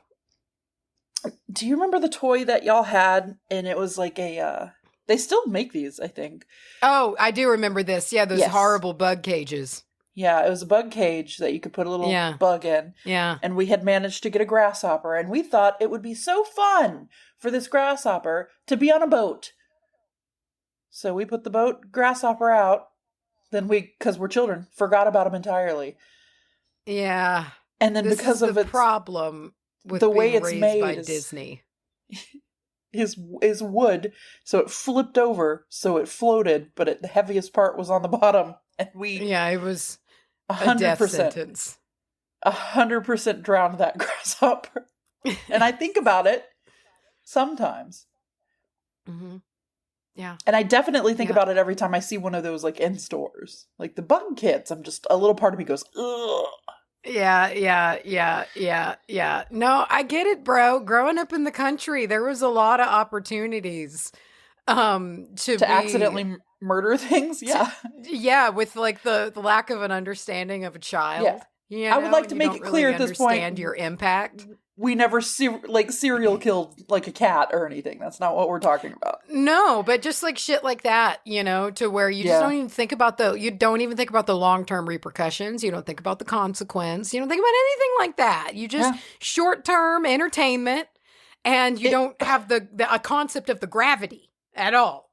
Do you remember the toy that y'all had? And it was like they still make these, I think. Oh, I do remember this. Yeah, those horrible bug cages. Yeah, it was a bug cage that you could put a little bug in. Yeah. And we had managed to get a grasshopper, and we thought it would be so fun for this grasshopper to be on a boat. So we put the grasshopper out. Then because we're children, forgot about him entirely. Yeah. And then because of the problem with the way it's made by Disney is wood, so it flipped over, so it floated, but the heaviest part was on the bottom, and it was 100%, a death sentence. 100% drowned that grasshopper. And I think about it sometimes. Mm-hmm. Yeah, and I definitely think about it every time I see one of those like in stores, like the bug kits. I'm just a little part of me goes, ugh. Yeah. No, I get it, bro. Growing up in the country, there was a lot of opportunities to accidentally murder things. Yeah. With like the lack of an understanding of a child. Yeah. I would like to make it clear at this point, understand your impact. We never serial killed like a cat or anything. That's not what we're talking about. No, but just like shit like that, to where you just don't even think about the long-term repercussions. You don't think about the consequence. You don't think about anything like that. You just short-term entertainment, and you don't have a concept of the gravity at all.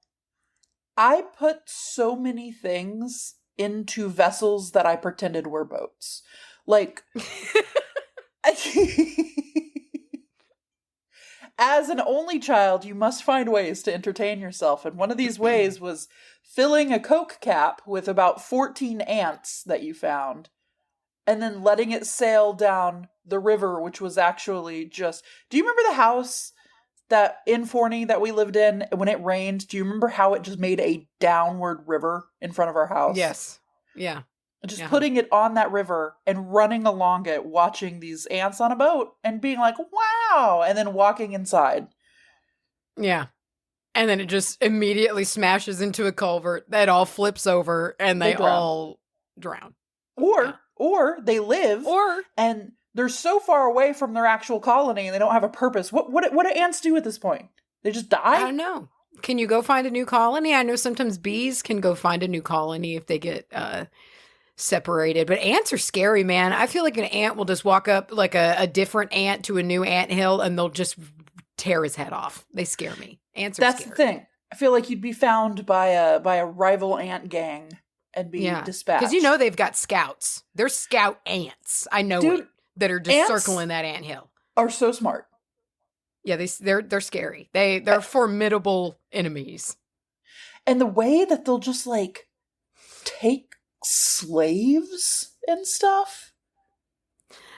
I put so many things into vessels that I pretended were boats. Like... As an only child, you must find ways to entertain yourself. And one of these ways was filling a Coke cap with about 14 ants that you found, and then letting it sail down the river, which was actually just... Do you remember the house that in Forney that we lived in, when it rained? Do you remember how it just made a downward river in front of our house? Yes. Yeah. Just putting it on that river and running along it, watching these ants on a boat and being like, wow, and then walking inside. Yeah. And then it just immediately smashes into a culvert that all flips over and they all drown. Or they live and they're so far away from their actual colony and they don't have a purpose. What do ants do at this point? They just die? I don't know. Can you go find a new colony? I know sometimes bees can go find a new colony if they get separated, but ants are scary, man. I feel like an ant will just walk up like a different ant to a new anthill and they'll just tear his head off. They scare me. Ants are That's scary. the thing. I feel like you'd be found by a rival ant gang and be dispatched. Because you know they've got scouts. They're scout ants. I know Dude, it. That are just circling that anthill. Are so smart. Yeah, they're scary. They're formidable enemies. And the way that they'll just like take slaves and stuff.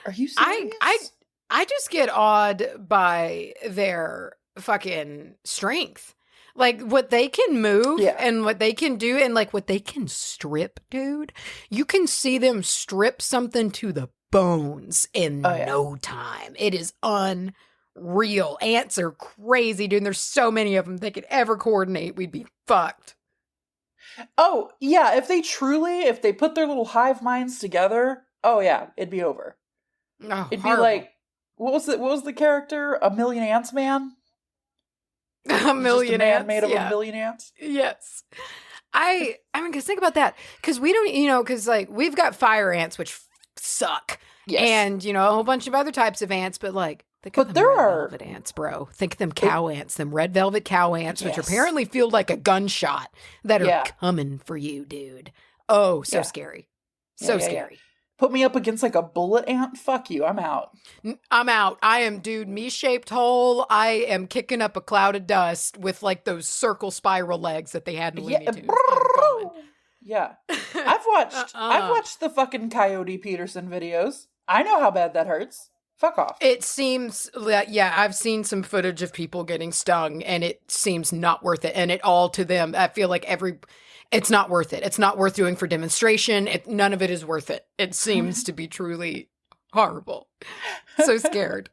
Are you serious? I just get awed by their fucking strength. Like what they can move and what they can do and like what they can strip, dude. You can see them strip something to the bones in no time. It is unreal. Ants are crazy, dude. And there's so many of them. If they could ever coordinate, we'd be fucked. Oh, yeah. If they put their little hive minds together, it'd be over. Oh, it'd horrible. be like, what was the character? A Million Ants Man? A million just a man ants made of a million ants? Yes. I mean, because think about that. Because we don't, because like we've got fire ants, which suck. Yes. And, a whole bunch of other types of ants, but like, think of them red velvet ants, bro. Think of them cow ants, them red velvet cow ants, which apparently feel like a gunshot that are coming for you, dude. Oh, so scary. So scary. Put me up against like a bullet ant. Fuck you. I'm out. I'm out. I am, dude, me-shaped hole. I am kicking up a cloud of dust with like those circle spiral legs that they had in Looney Tunes. Yeah. I've watched the fucking Coyote Peterson videos. I know how bad that hurts. Fuck off. It seems, I've seen some footage of people getting stung and it seems not worth it. And it all to them, I feel like it's not worth it. It's not worth doing for demonstration. None of it is worth it. It seems to be truly horrible. So scared.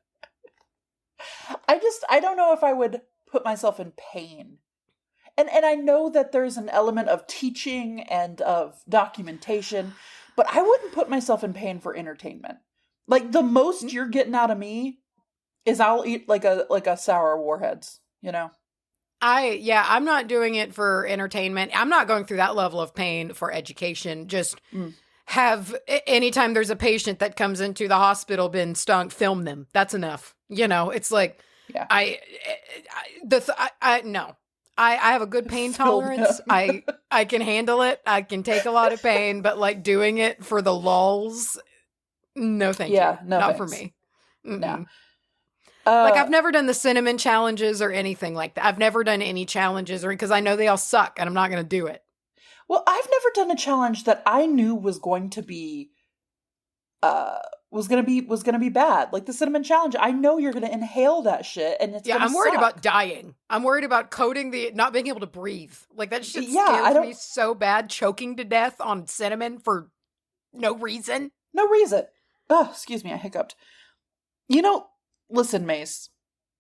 I don't know if I would put myself in pain. And I know that there's an element of teaching and of documentation, but I wouldn't put myself in pain for entertainment. Like the most you're getting out of me is I'll eat like a sour Warheads, I'm not doing it for entertainment. I'm not going through that level of pain for education. Just anytime there's a patient that comes into the hospital been stung, film them. That's enough. It's like, no. I have a good pain tolerance. I can handle it. I can take a lot of pain, but like doing it for the lulz, no thank you. No, not thanks. for me. No. Like I've never done the cinnamon challenges or anything like that. I've never done any challenges because I know they all suck and I'm not going to do it. Well, I've never done a challenge that I knew was going to be bad. Like the cinnamon challenge, I know you're going to inhale that shit and it's I'm worried about dying. I'm worried about not being able to breathe. Like that shit scares me so bad, choking to death on cinnamon for no reason. No reason. Oh, excuse me, I hiccuped. Listen, Mace.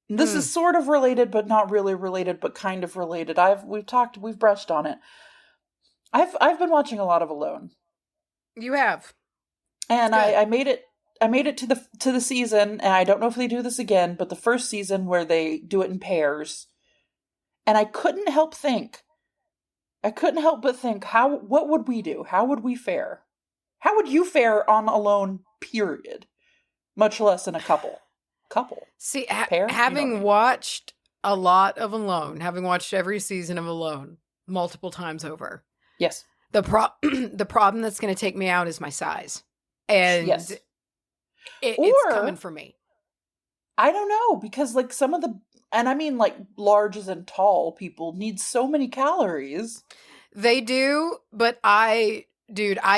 This is sort of related, but not really related, but kind of related. We've brushed on it. I've been watching a lot of Alone. You have. And I made it to the season, and I don't know if they do this again, but the first season where they do it in pairs. And I couldn't help but think, what would we do? How would we fare? How would you fare on Alone, period? Much less in a couple. See, pair? Having watched a lot of Alone, having watched every season of Alone multiple times over. Yes. The problem that's going to take me out is my size. And it's coming for me. I don't know, because like some of the, and I mean like large as in tall people need so many calories. They do, but I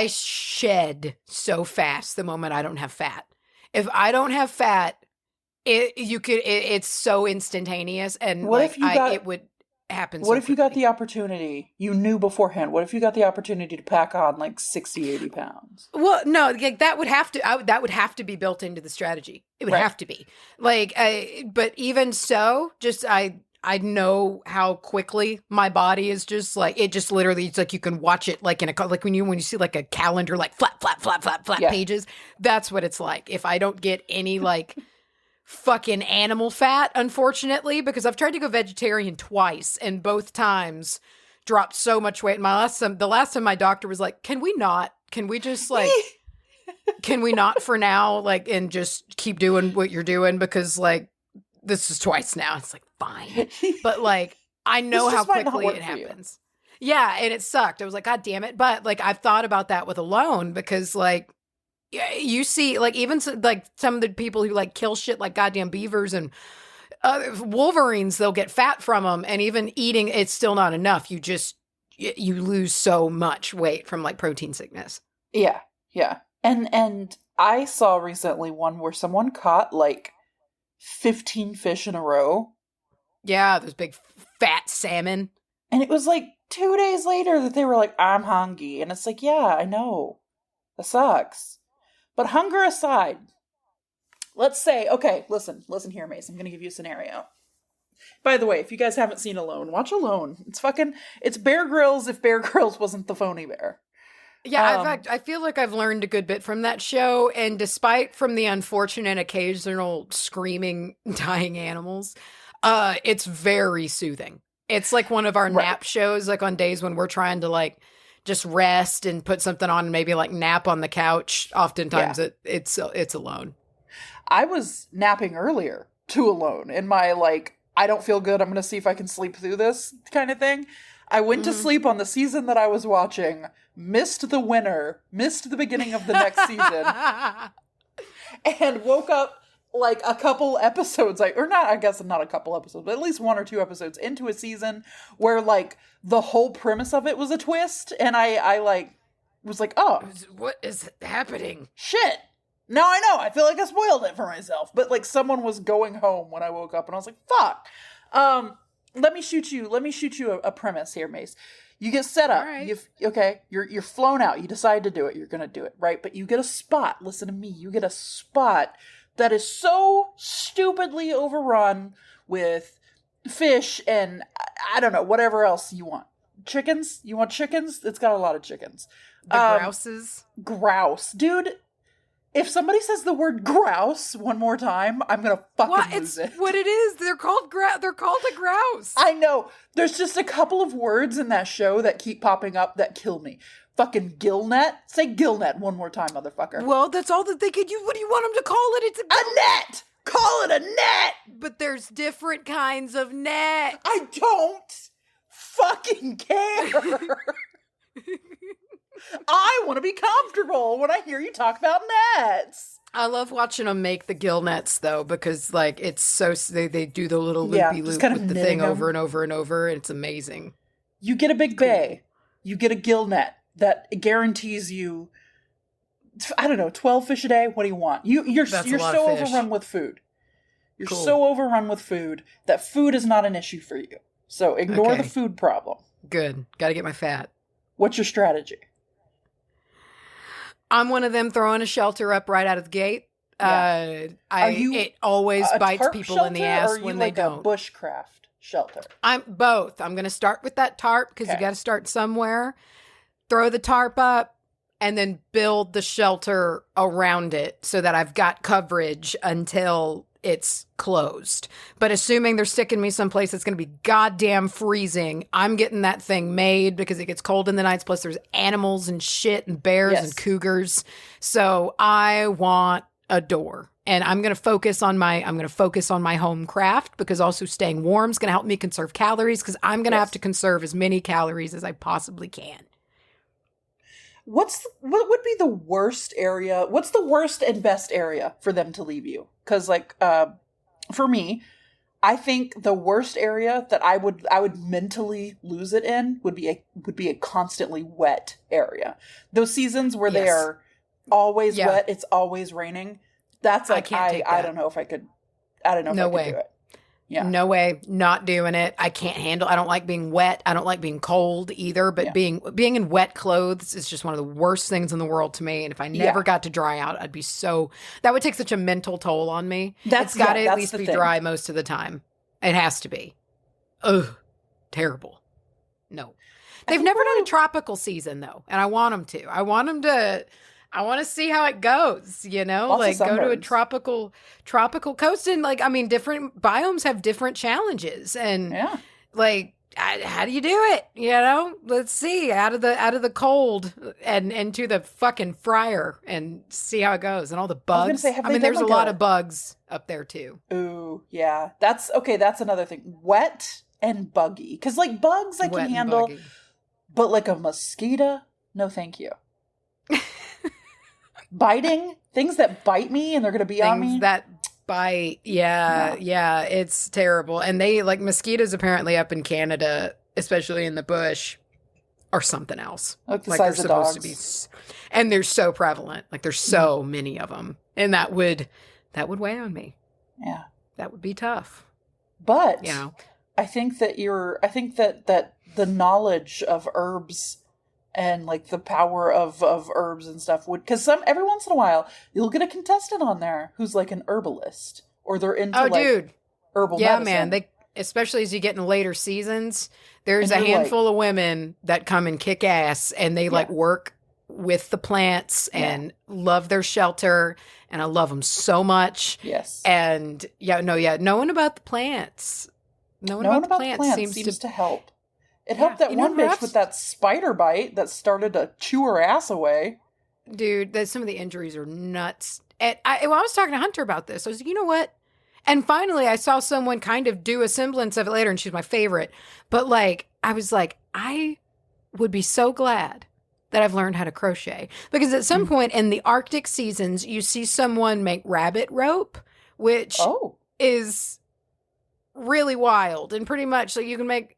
shed so fast the moment I don't have fat. If I don't have fat, it's so instantaneous, and it would happen. What if you got the opportunity? You knew beforehand. What if you got the opportunity to pack on like 60, 80 pounds? Well, no, that would have to be built into the strategy. It would have to be but even so, just I know how quickly my body is just like, it just literally, it's like you can watch it like like when you see like a calendar, like flat pages. That's what it's like. If I don't get any like fucking animal fat, unfortunately, because I've tried to go vegetarian twice and both times dropped so much weight. The last time my doctor was like, can we just like, can we not for now, like, and just keep doing what you're doing? Because like, this is twice now. It's like, fine. But like, I know how quickly it happens. Yeah. And it sucked. I was like, God damn it. But like, I've thought about that with Alone because like, you see, like, even like some of the people who like kill shit like goddamn beavers and wolverines, they'll get fat from them. And even eating, it's still not enough. You lose so much weight from like protein sickness. Yeah. Yeah. And I saw recently one where someone caught like 15 fish in a row. Yeah. Those big fat salmon. And it was like 2 days later that they were like, I'm hungry. And it's like, yeah, I know. That sucks. But hunger aside, let's say, okay, listen here, Mace. I'm going to give you a scenario. By the way, if you guys haven't seen Alone, watch Alone. It's Bear Grylls if Bear Grylls wasn't the phony bear. Yeah, in fact, I feel like I've learned a good bit from that show. And despite from the unfortunate occasional screaming, dying animals, it's very soothing. It's like one of our nap shows, like on days when we're trying to like just rest and put something on and maybe like nap on the couch. Oftentimes it's Alone. I was napping earlier to Alone in my like, I don't feel good. I'm going to see if I can sleep through this kind of thing. I went to sleep on the season that I was watching, missed the winter, missed the beginning of the next season, and woke up like a couple episodes, I guess not a couple episodes, but at least 1 or 2 episodes into a season where like the whole premise of it was a twist. And I like was like, oh, what is happening? Shit. Now I know. I feel like I spoiled it for myself. But like someone was going home when I woke up and I was like, fuck. Let me shoot you a premise here, Mace. You get set up. Right. You're flown out. You decide to do it. You're going to do it, right? But you get a spot. Listen to me. You get a spot that is so stupidly overrun with fish and I don't know, whatever else you want. Chickens? You want chickens? It's got a lot of chickens. The grouses? Grouse. Dude, if somebody says the word grouse one more time, I'm going to fucking lose it. What it is. They're called a grouse. I know. There's just a couple of words in that show that keep popping up that kill me. Fucking gillnet. Say gillnet one more time, motherfucker. Well, that's all that they could use. What do you want them to call it? It's a net! Call it a net! But there's different kinds of net. I don't fucking care. I want to be comfortable when I hear you talk about nets. I love watching them make the gill nets, though, because like it's so they do the little loopy loop with the thing over and over and over, and it's amazing. You get a big bay, you get a gill net that guarantees you, I don't know, 12 fish a day. What do you want? You're so overrun with food. You're so overrun with food that food is not an issue for you. So ignore the food problem. Good. Got to get my fat. What's your strategy? I'm one of them throwing a shelter up right out of the gate. Yeah. It always bites people in the ass when they don't. A bushcraft shelter? I'm both. I'm going to start with that tarp because you got to start somewhere. Throw the tarp up and then build the shelter around it so that I've got coverage until it's closed. But assuming they're sticking me someplace that's going to be goddamn freezing, I'm getting that thing made because it gets cold in the nights. Plus there's animals and shit and bears and cougars. So I want a door. And I'm going to focus on my home craft because also staying warm is going to help me conserve calories because I'm going to have to conserve as many calories as I possibly can. What would be the worst area? What's the worst and best area for them to leave you? Because like for me, I think the worst area that I would mentally lose it in would be a constantly wet area. Those seasons where they are always wet, it's always raining. That's like I don't know if I could. I don't know if I could do it. Yeah. No way. Not doing it. I can't handle. I don't like being wet. I don't like being cold either. But being in wet clothes is just one of the worst things in the world to me. And if I never got to dry out, I'd be that would take such a mental toll on me. It's got to at least be dry most of the time. It has to be. Ugh. Terrible. No. They've never done a tropical season though. And I want them to. I want them to. I want to see how it goes, you know, Lots of like go to a sunburns. tropical coast. And like, I mean, different biomes have different challenges and Yeah. like, how do you do it? You know, let's see out of the cold and into the fucking fryer and see how it goes and all the bugs. I was gonna say, have I they mean, done there's a like lot of bugs up there too. Ooh, yeah. That's okay. That's another thing. Wet and buggy. Because like bugs I Wet can and handle, buggy. but like a mosquito, no, thank you. Biting things that bite me and they're gonna be on me. Things that bite. Yeah, it's terrible. And they like mosquitoes apparently up in Canada, especially in the bush, are something else. Like the Like size they're of supposed dogs. to be, and they're so prevalent. Like there's so many of them, and that would weigh on me. Yeah, That would be tough. but You know, I think that that the knowledge of herbs and like the power of herbs and stuff would, because every once in a while you'll get a contestant on there who's like an herbalist or they're into dude, herbal yeah, medicine. man. They especially as you get in later seasons, there's a And you're handful of women that come and kick ass, and they like Yeah. work with the plants and love their shelter, and I love them so much. Yes. And knowing about the plants, knowing Knowing about the plants seems to help. It helped that You know one who bitch else- with that spider bite that started to chew her ass away. dude, that some of the injuries are nuts. And I was talking to Hunter about this. I was like, you know what? And finally, I saw someone kind of do a semblance of it later, and she's my favorite. But like, I was like, I would be so glad that I've learned how to crochet, because at some point in the Arctic seasons, you see someone make rabbit rope, which Oh. is really wild, and pretty much so you can make.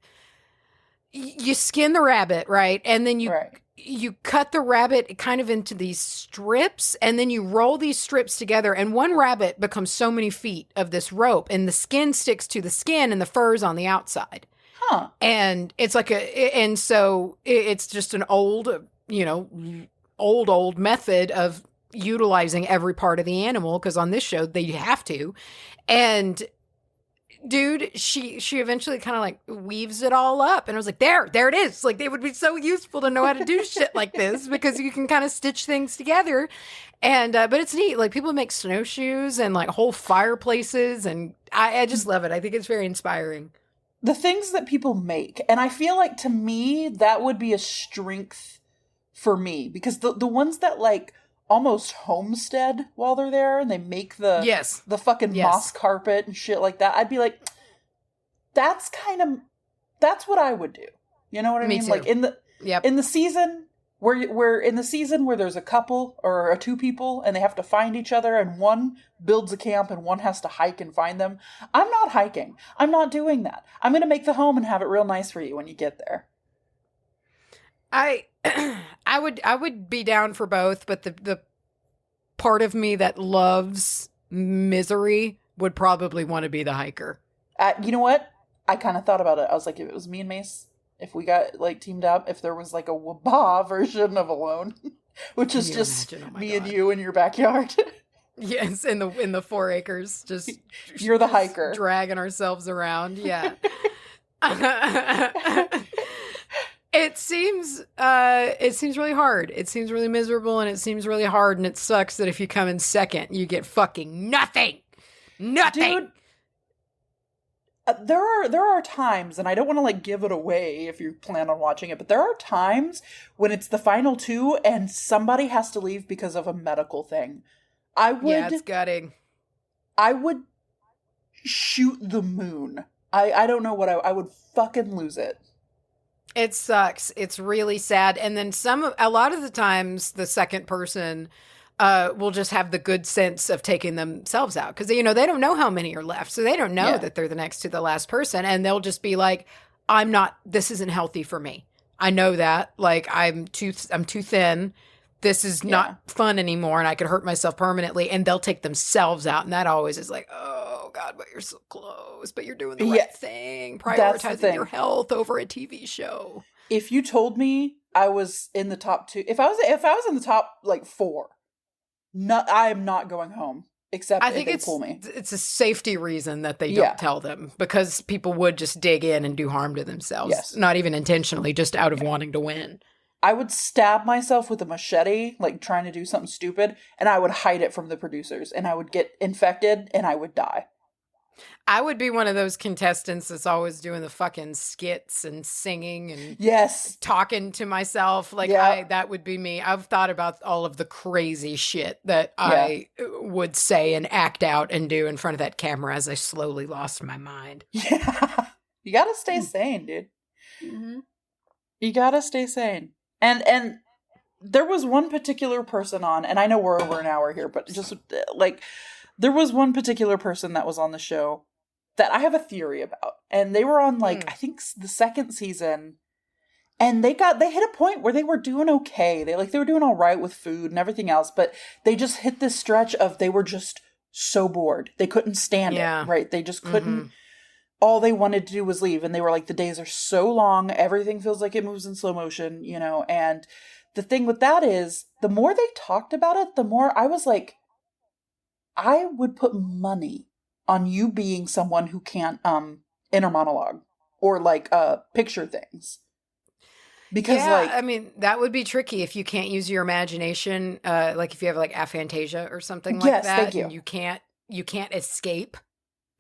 You skin the rabbit, right? And then Right. you cut the rabbit kind of into these strips, and then you roll these strips together, and one rabbit becomes so many feet of this rope, and the skin sticks to the skin and the fur's on the outside. Huh. And it's like it's just an old method of utilizing every part of the animal, because on this show they have to. And dude, she eventually kind of like weaves it all up, and I was like, there it is. Like, it would be so useful to know how to do shit like this, because you can kind of stitch things together. And but it's neat. Like, people make snowshoes and like whole fireplaces, and I just love it. I think it's very inspiring. The things that people make, and I feel like to me that would be a strength for me, because the ones that like almost homestead while they're there and they make the fucking moss carpet and shit like that, I'd be like, that's what I would do. You know what I mean? Too. Like in the season where there's a couple or two people and they have to find each other, and one builds a camp and one has to hike and find them. I'm not hiking. I'm not doing that. I'm going to make the home and have it real nice for you when you get there. I would be down for both, but the part of me that loves misery would probably want to be the hiker. You know what? I kind of thought about it. I was like, if it was me and Mace, if we got like teamed up, if there was like a WBAH version of Alone, which is just me and you in your backyard. Yes, in the 4 acres, just you're the hiker, dragging ourselves around. Yeah. It seems really hard. It seems really miserable, and it seems really hard, and it sucks that if you come in second, you get fucking nothing. Nothing. Dude, there are times, and I don't want to like give it away if you plan on watching it, but there are times when it's the final 2 and somebody has to leave because of a medical thing. It's gutting. I would shoot the moon. I don't know what I would fucking lose it. It sucks. It's really sad. And then a lot of the times the second person will just have the good sense of taking themselves out, because they don't know how many are left. So they don't know that they're the next to the last person, and they'll just be like, this isn't healthy for me. I know that. Like, I'm too thin. This is not fun anymore, and I could hurt myself permanently, and they'll take themselves out. And that always is like, oh God, but you're so close, but you're doing the right thing, prioritizing your health over a TV show. If you told me I was in the top 2, if I was in the top like 4, I am not going home, except if they pull me. It's a safety reason that they don't tell them, because people would just dig in and do harm to themselves. Yes. Not even intentionally, just out of wanting to win. I would stab myself with a machete, like trying to do something stupid, and I would hide it from the producers, and I would get infected, and I would die. I would be one of those contestants that's always doing the fucking skits and singing and Yes, talking to myself. Like, that would be me. I've thought about all of the crazy shit that I would say and act out and do in front of that camera as I slowly lost my mind. Yeah. You gotta stay sane, dude. Mm-hmm. You gotta stay sane. And there was one particular person on, and I know we're over an hour here, but just like, there was one particular person that was on the show that I have a theory about. And they were on, like, I think the second season, and they hit a point where they were doing okay. They were doing all right with food and everything else, but they just hit this stretch of they were just so bored. They couldn't stand it, right? They just couldn't. All they wanted to do was leave, and they were like, the days are so long, everything feels like it moves in slow motion, you know. And the thing with that is, the more they talked about it, the more I was like, I would put money on you being someone who can't inner monologue or like picture things. Because I mean, that would be tricky if you can't use your imagination, like if you have like aphantasia or something like that. Thank you. And you can't escape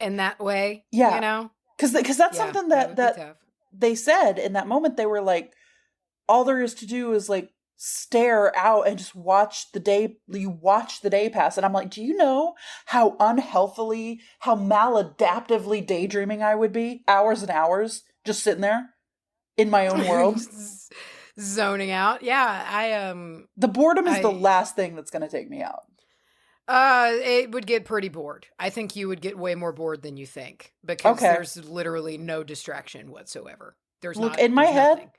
in that way. Yeah. You know? Because that's something that they said in that moment. They were like, all there is to do is like stare out and just watch the day pass. And I'm like, do you know how unhealthily, how maladaptively daydreaming I would be? Hours and hours just sitting there in my own world. Zoning out. Yeah. The boredom is the last thing that's going to take me out. It would get pretty bored. I think you would get way more bored than you think, because there's literally no distraction whatsoever. There's in my head.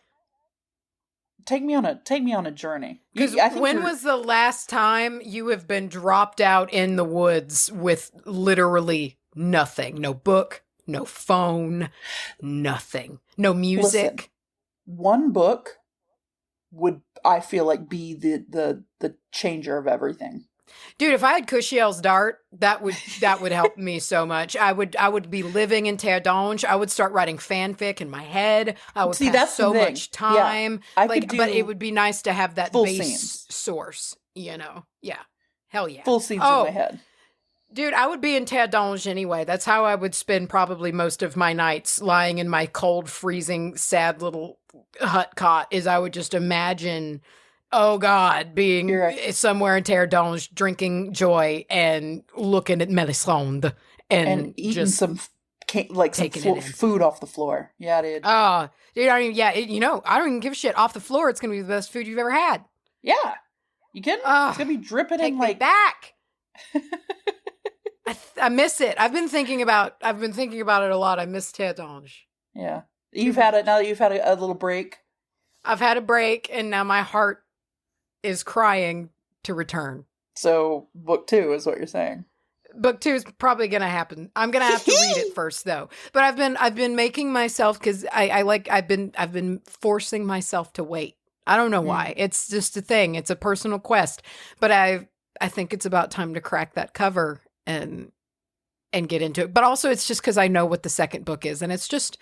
Take me on a journey. Because when was the last time you have been dropped out in the woods with literally nothing? No book, no phone, nothing, no music. Listen, one book would, I feel like, be the changer of everything. Dude, if I had Cushiel's dart, that would help me so much. I would be living in Terre d'Ange. I would start writing fanfic in my head. I would pass so much time. Yeah, but it would be nice to have that base source, you know? Yeah. Hell yeah. Full scenes in my head. Dude, I would be in Terre d'Ange anyway. That's how I would spend probably most of my nights, lying in my cold, freezing, sad little hut cot, is I would just imagine, oh God, being somewhere in Terre d'Ange, drinking joy and looking at Melisande and eating just some food off the floor. Yeah, dude. Oh, dude, I don't even give a shit. Off the floor, it's gonna be the best food you've ever had. Yeah, you kidding? It's gonna be dripping in like back. I miss it. I've been thinking about it a lot. I miss Terre d'Ange. Yeah, you've had it now. That you've had a little break. I've had a break, and now my heart is crying to return. So book 2 is what you're saying. Book 2 is probably going to happen. I'm going to have to read it first though. But I've been making myself, cuz I've been forcing myself to wait. I don't know why. It's just a thing. It's a personal quest. But I think it's about time to crack that cover and get into it. But also it's just cuz I know what the second book is, and it's just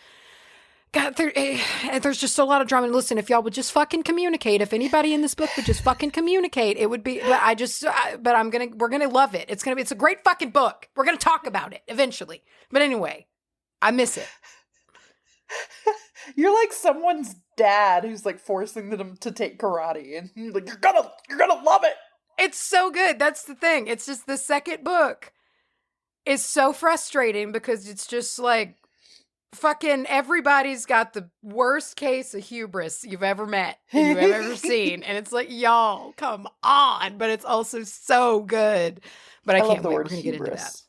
God, there's just a lot of drama. And listen, if y'all would just fucking communicate, if anybody in this book would just fucking communicate, it would be, we're gonna love it. It's a great fucking book. We're gonna talk about it eventually. But anyway, I miss it. You're like someone's dad who's like forcing them to take karate, and you're like, you're gonna love it. It's so good. That's the thing. It's just the second book is so frustrating because it's just like, fucking everybody's got the worst case of hubris you've ever met and you've ever seen. And it's like, y'all, come on. But it's also so good. But I can't wait. We're going to get into that.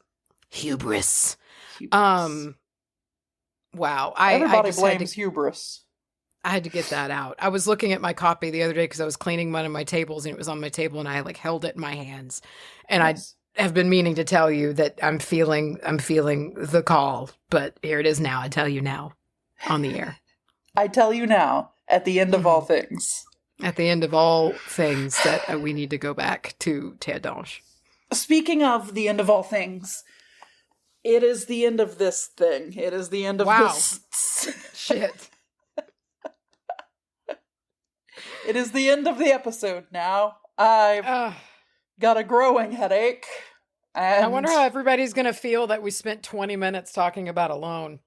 Hubris. Wow. Everybody blames hubris. I had to get that out. I was looking at my copy the other day because I was cleaning one of my tables, and it was on my table, and I like held it in my hands. And nice. I have been meaning to tell you that I'm feeling the call, but here it is now. I tell you now on the air. I tell you now at the end of all things. At the end of all things that we need to go back to Terre d'Ange. Speaking of the end of all things, it is the end of this thing. It is the end of this. Shit. It is the end of the episode now. I've got a growing headache. And I wonder how everybody's going to feel that we spent 20 minutes talking about Alone.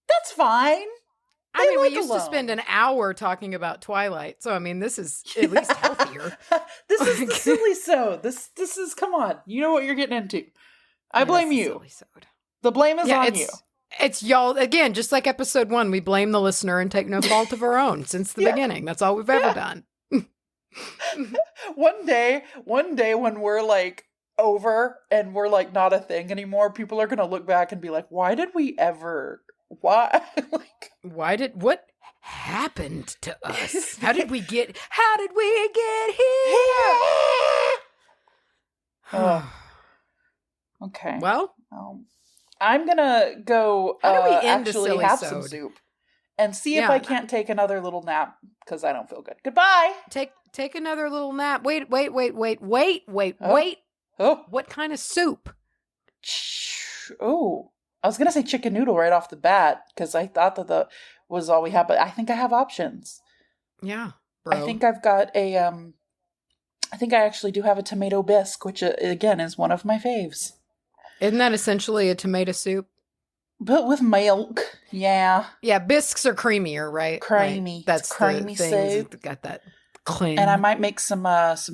That's fine. We used to spend an hour talking about Twilight. So, I mean, this is at least healthier. This is the Sillysode. This is, come on. You know what you're getting into. I blame you. The blame is on you. It's y'all, again, just like episode 1, we blame the listener and take no fault of our own since the beginning. That's all we've ever done. One day when we're like over and we're like not a thing anymore, people are going to look back and be like, what happened to us? How did we get here? Okay. Well, I'm gonna go actually have some Sillysode? soup and see if I can't take another little nap because I don't feel good. Goodbye. Take another little nap. Wait. Oh. What kind of soup? Oh, I was gonna say chicken noodle right off the bat because I thought that was all we had, but I think I have options. Yeah, bro. I think I've got I think I actually do have a tomato bisque, which again is one of my faves. Isn't that essentially a tomato soup? But with milk, yeah. Yeah, bisques are creamier, right? Creamy. Right. That's creamy the thing. soup. Got that clean. And I might make some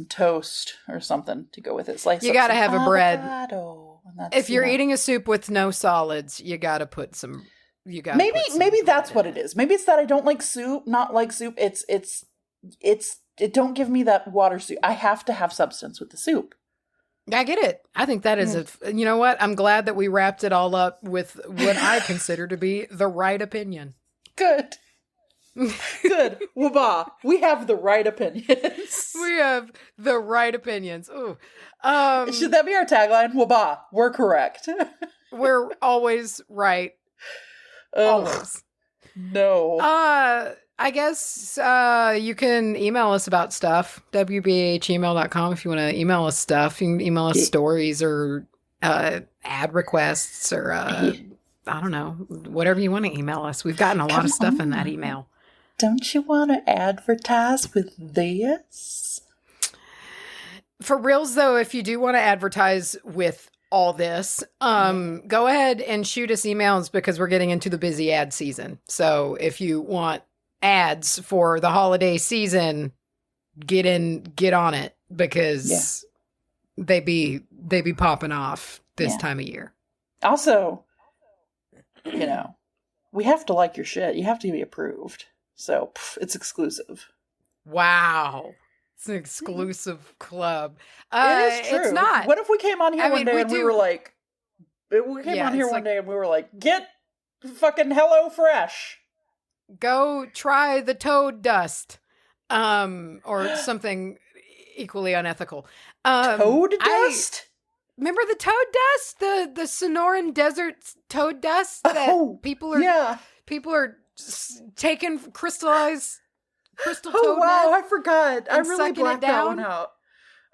toast or something to go with it. Slice you up got to some have a bread. If you're you know. eating a soup with no solids, you got to put some. You got maybe that's what it is. Maybe it's that I don't like soup. Not like soup. It don't give me that water soup. I have to have substance with the soup. I get it. I think that is you know what? I'm glad that we wrapped it all up with what I consider to be the right opinion. Good. Good. Wabah. We have the right opinions. We have the right opinions. Ooh. Should that be our tagline? Wabah. We're correct. We're always right. Always. No. I guess you can email us about stuff. wbahemail.com if you want to email us stuff. You can email us stories or ad requests or I don't know, whatever you want to email us. We've gotten a lot of stuff in that email. Don't you want to advertise with this? For reals, though, if you do want to advertise with all this, go ahead and shoot us emails because we're getting into the busy ad season. So if you want ads for the holiday season, get on it because they be popping off this time of year. Also, we have to like your shit. You have to be approved. So it's exclusive. Wow. It's an exclusive club. It is true. It's not. What if we came on here one day and we were like, get fucking Hello Fresh. Go try the toad dust. Or something equally unethical. Toad dust? Remember the toad dust? The Sonoran Desert toad dust that people are taking crystal toad wow, meth I forgot. I really blocked that one out.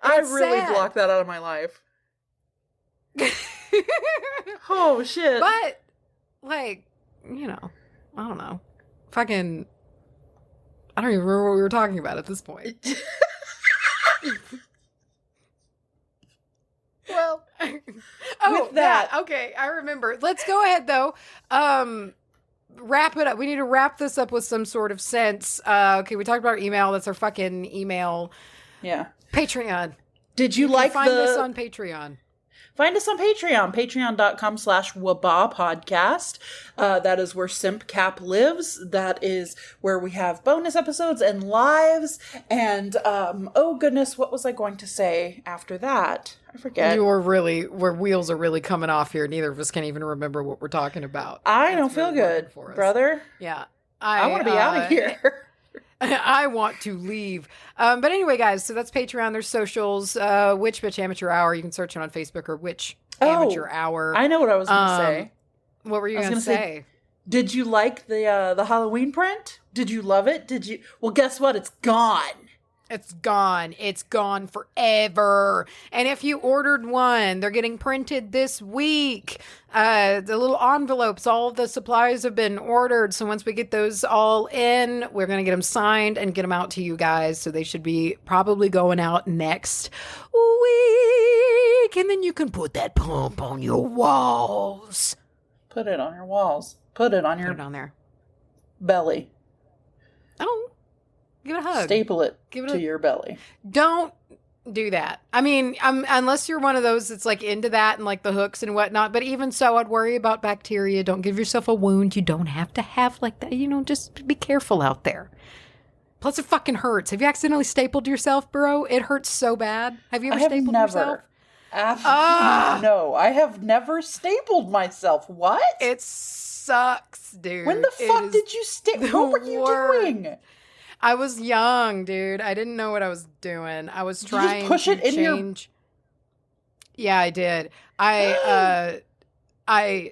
I really blocked that out of my life. Oh, shit. But, like, I don't know. Fucking, I don't even remember what we were talking about at this point. Well, with that. Yeah, okay, I remember. Let's go ahead, though. Wrap it up. We need to wrap this up with some sort of sense. Okay, we talked about our email. That's our fucking email. Yeah. Patreon. Did you like find us on Patreon? Find us on Patreon, patreon.com/wbahpodcast. That is where Wimp Cap lives. That is where we have bonus episodes and lives. And, oh goodness, what was I going to say after that? I forget. Where wheels are really coming off here. Neither of us can even remember what we're talking about. I don't feel good, brother. Yeah. I want to be out of here. I want to leave. But anyway, guys, so that's Patreon. There's socials. Witch Bitch Amateur Hour. You can search it on Facebook or Witch Amateur Hour. I know what I was going to say. What were you going to say? Did you like the Halloween print? Did you love it? Well, guess what? It's gone. It's gone. It's gone forever. And if you ordered one, they're getting printed this week. The little envelopes, all the supplies have been ordered. So once we get those all in, we're going to get them signed and get them out to you guys. So they should be probably going out next week. And then you can put that pump on your walls. Put it on your walls. Put it on there. Belly. Oh. Give it a hug. Staple it to your belly. Don't do that. I mean, unless you're one of those that's like into that and like the hooks and whatnot. But even so, I'd worry about bacteria. Don't give yourself a wound. You don't have to have like that. Just be careful out there. Plus, it fucking hurts. Have you accidentally stapled yourself, bro? It hurts so bad. Have you ever stapled yourself? No, I have never stapled myself. What? It sucks, dude. When the fuck did you staple? What were you doing? I was young, dude. I didn't know what I was doing. I was trying to change. Yeah, I did. I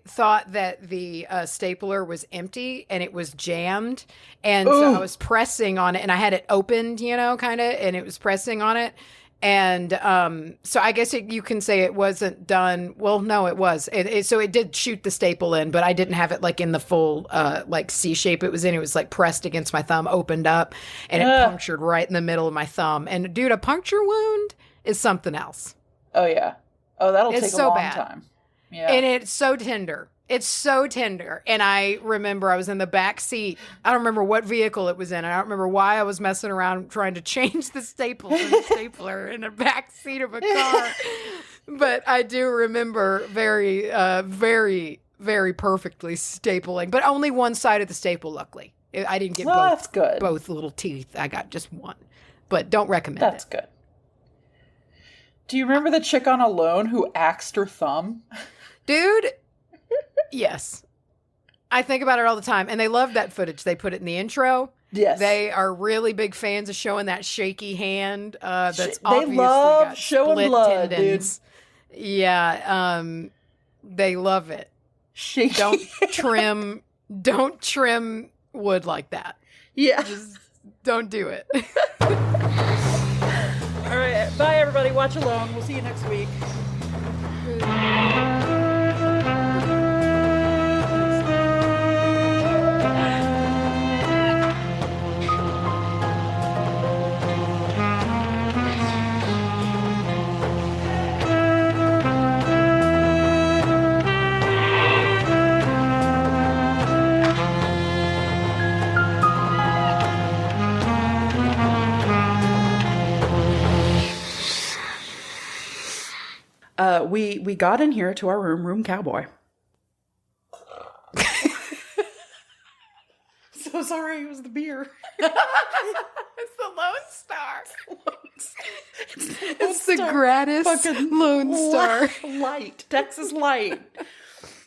thought that the stapler was empty and it was jammed. And so I was pressing on it and I had it opened, kind of, and it was pressing on it. And so I guess you can say it wasn't done. Well, no, it was. So it did shoot the staple in, but I didn't have it like in the full like C shape it was in. It was like pressed against my thumb, opened up, and it punctured right in the middle of my thumb. And dude, a puncture wound is something else. Oh, yeah. Oh, that'll take a long time. Yeah. And it's so tender. It's so tender. And I remember I was in the back seat. I don't remember what vehicle it was in. I don't remember why I was messing around trying to change the staples in the stapler in the back seat of a car. But I do remember very, very, very perfectly stapling. But only one side of the staple, luckily. I didn't get both little teeth. I got just one. But don't recommend That's good. Do you remember the chick on Alone who axed her thumb? Dude... Yes. I think about it all the time. And they love that footage. They put it in the intro. Yes. They are really big fans of showing that shaky hand. That's obviously love got showing split blood, tendons. Dude. Yeah. They love it. Shaky. Don't trim wood like that. Yeah. Just don't do it. All right. Bye, everybody. Watch Alone. We'll see you next week. We got in here to our room cowboy. So sorry, it was the beer. It's the Lone Star. It's the gratis Lone Star. Light. Texas Light.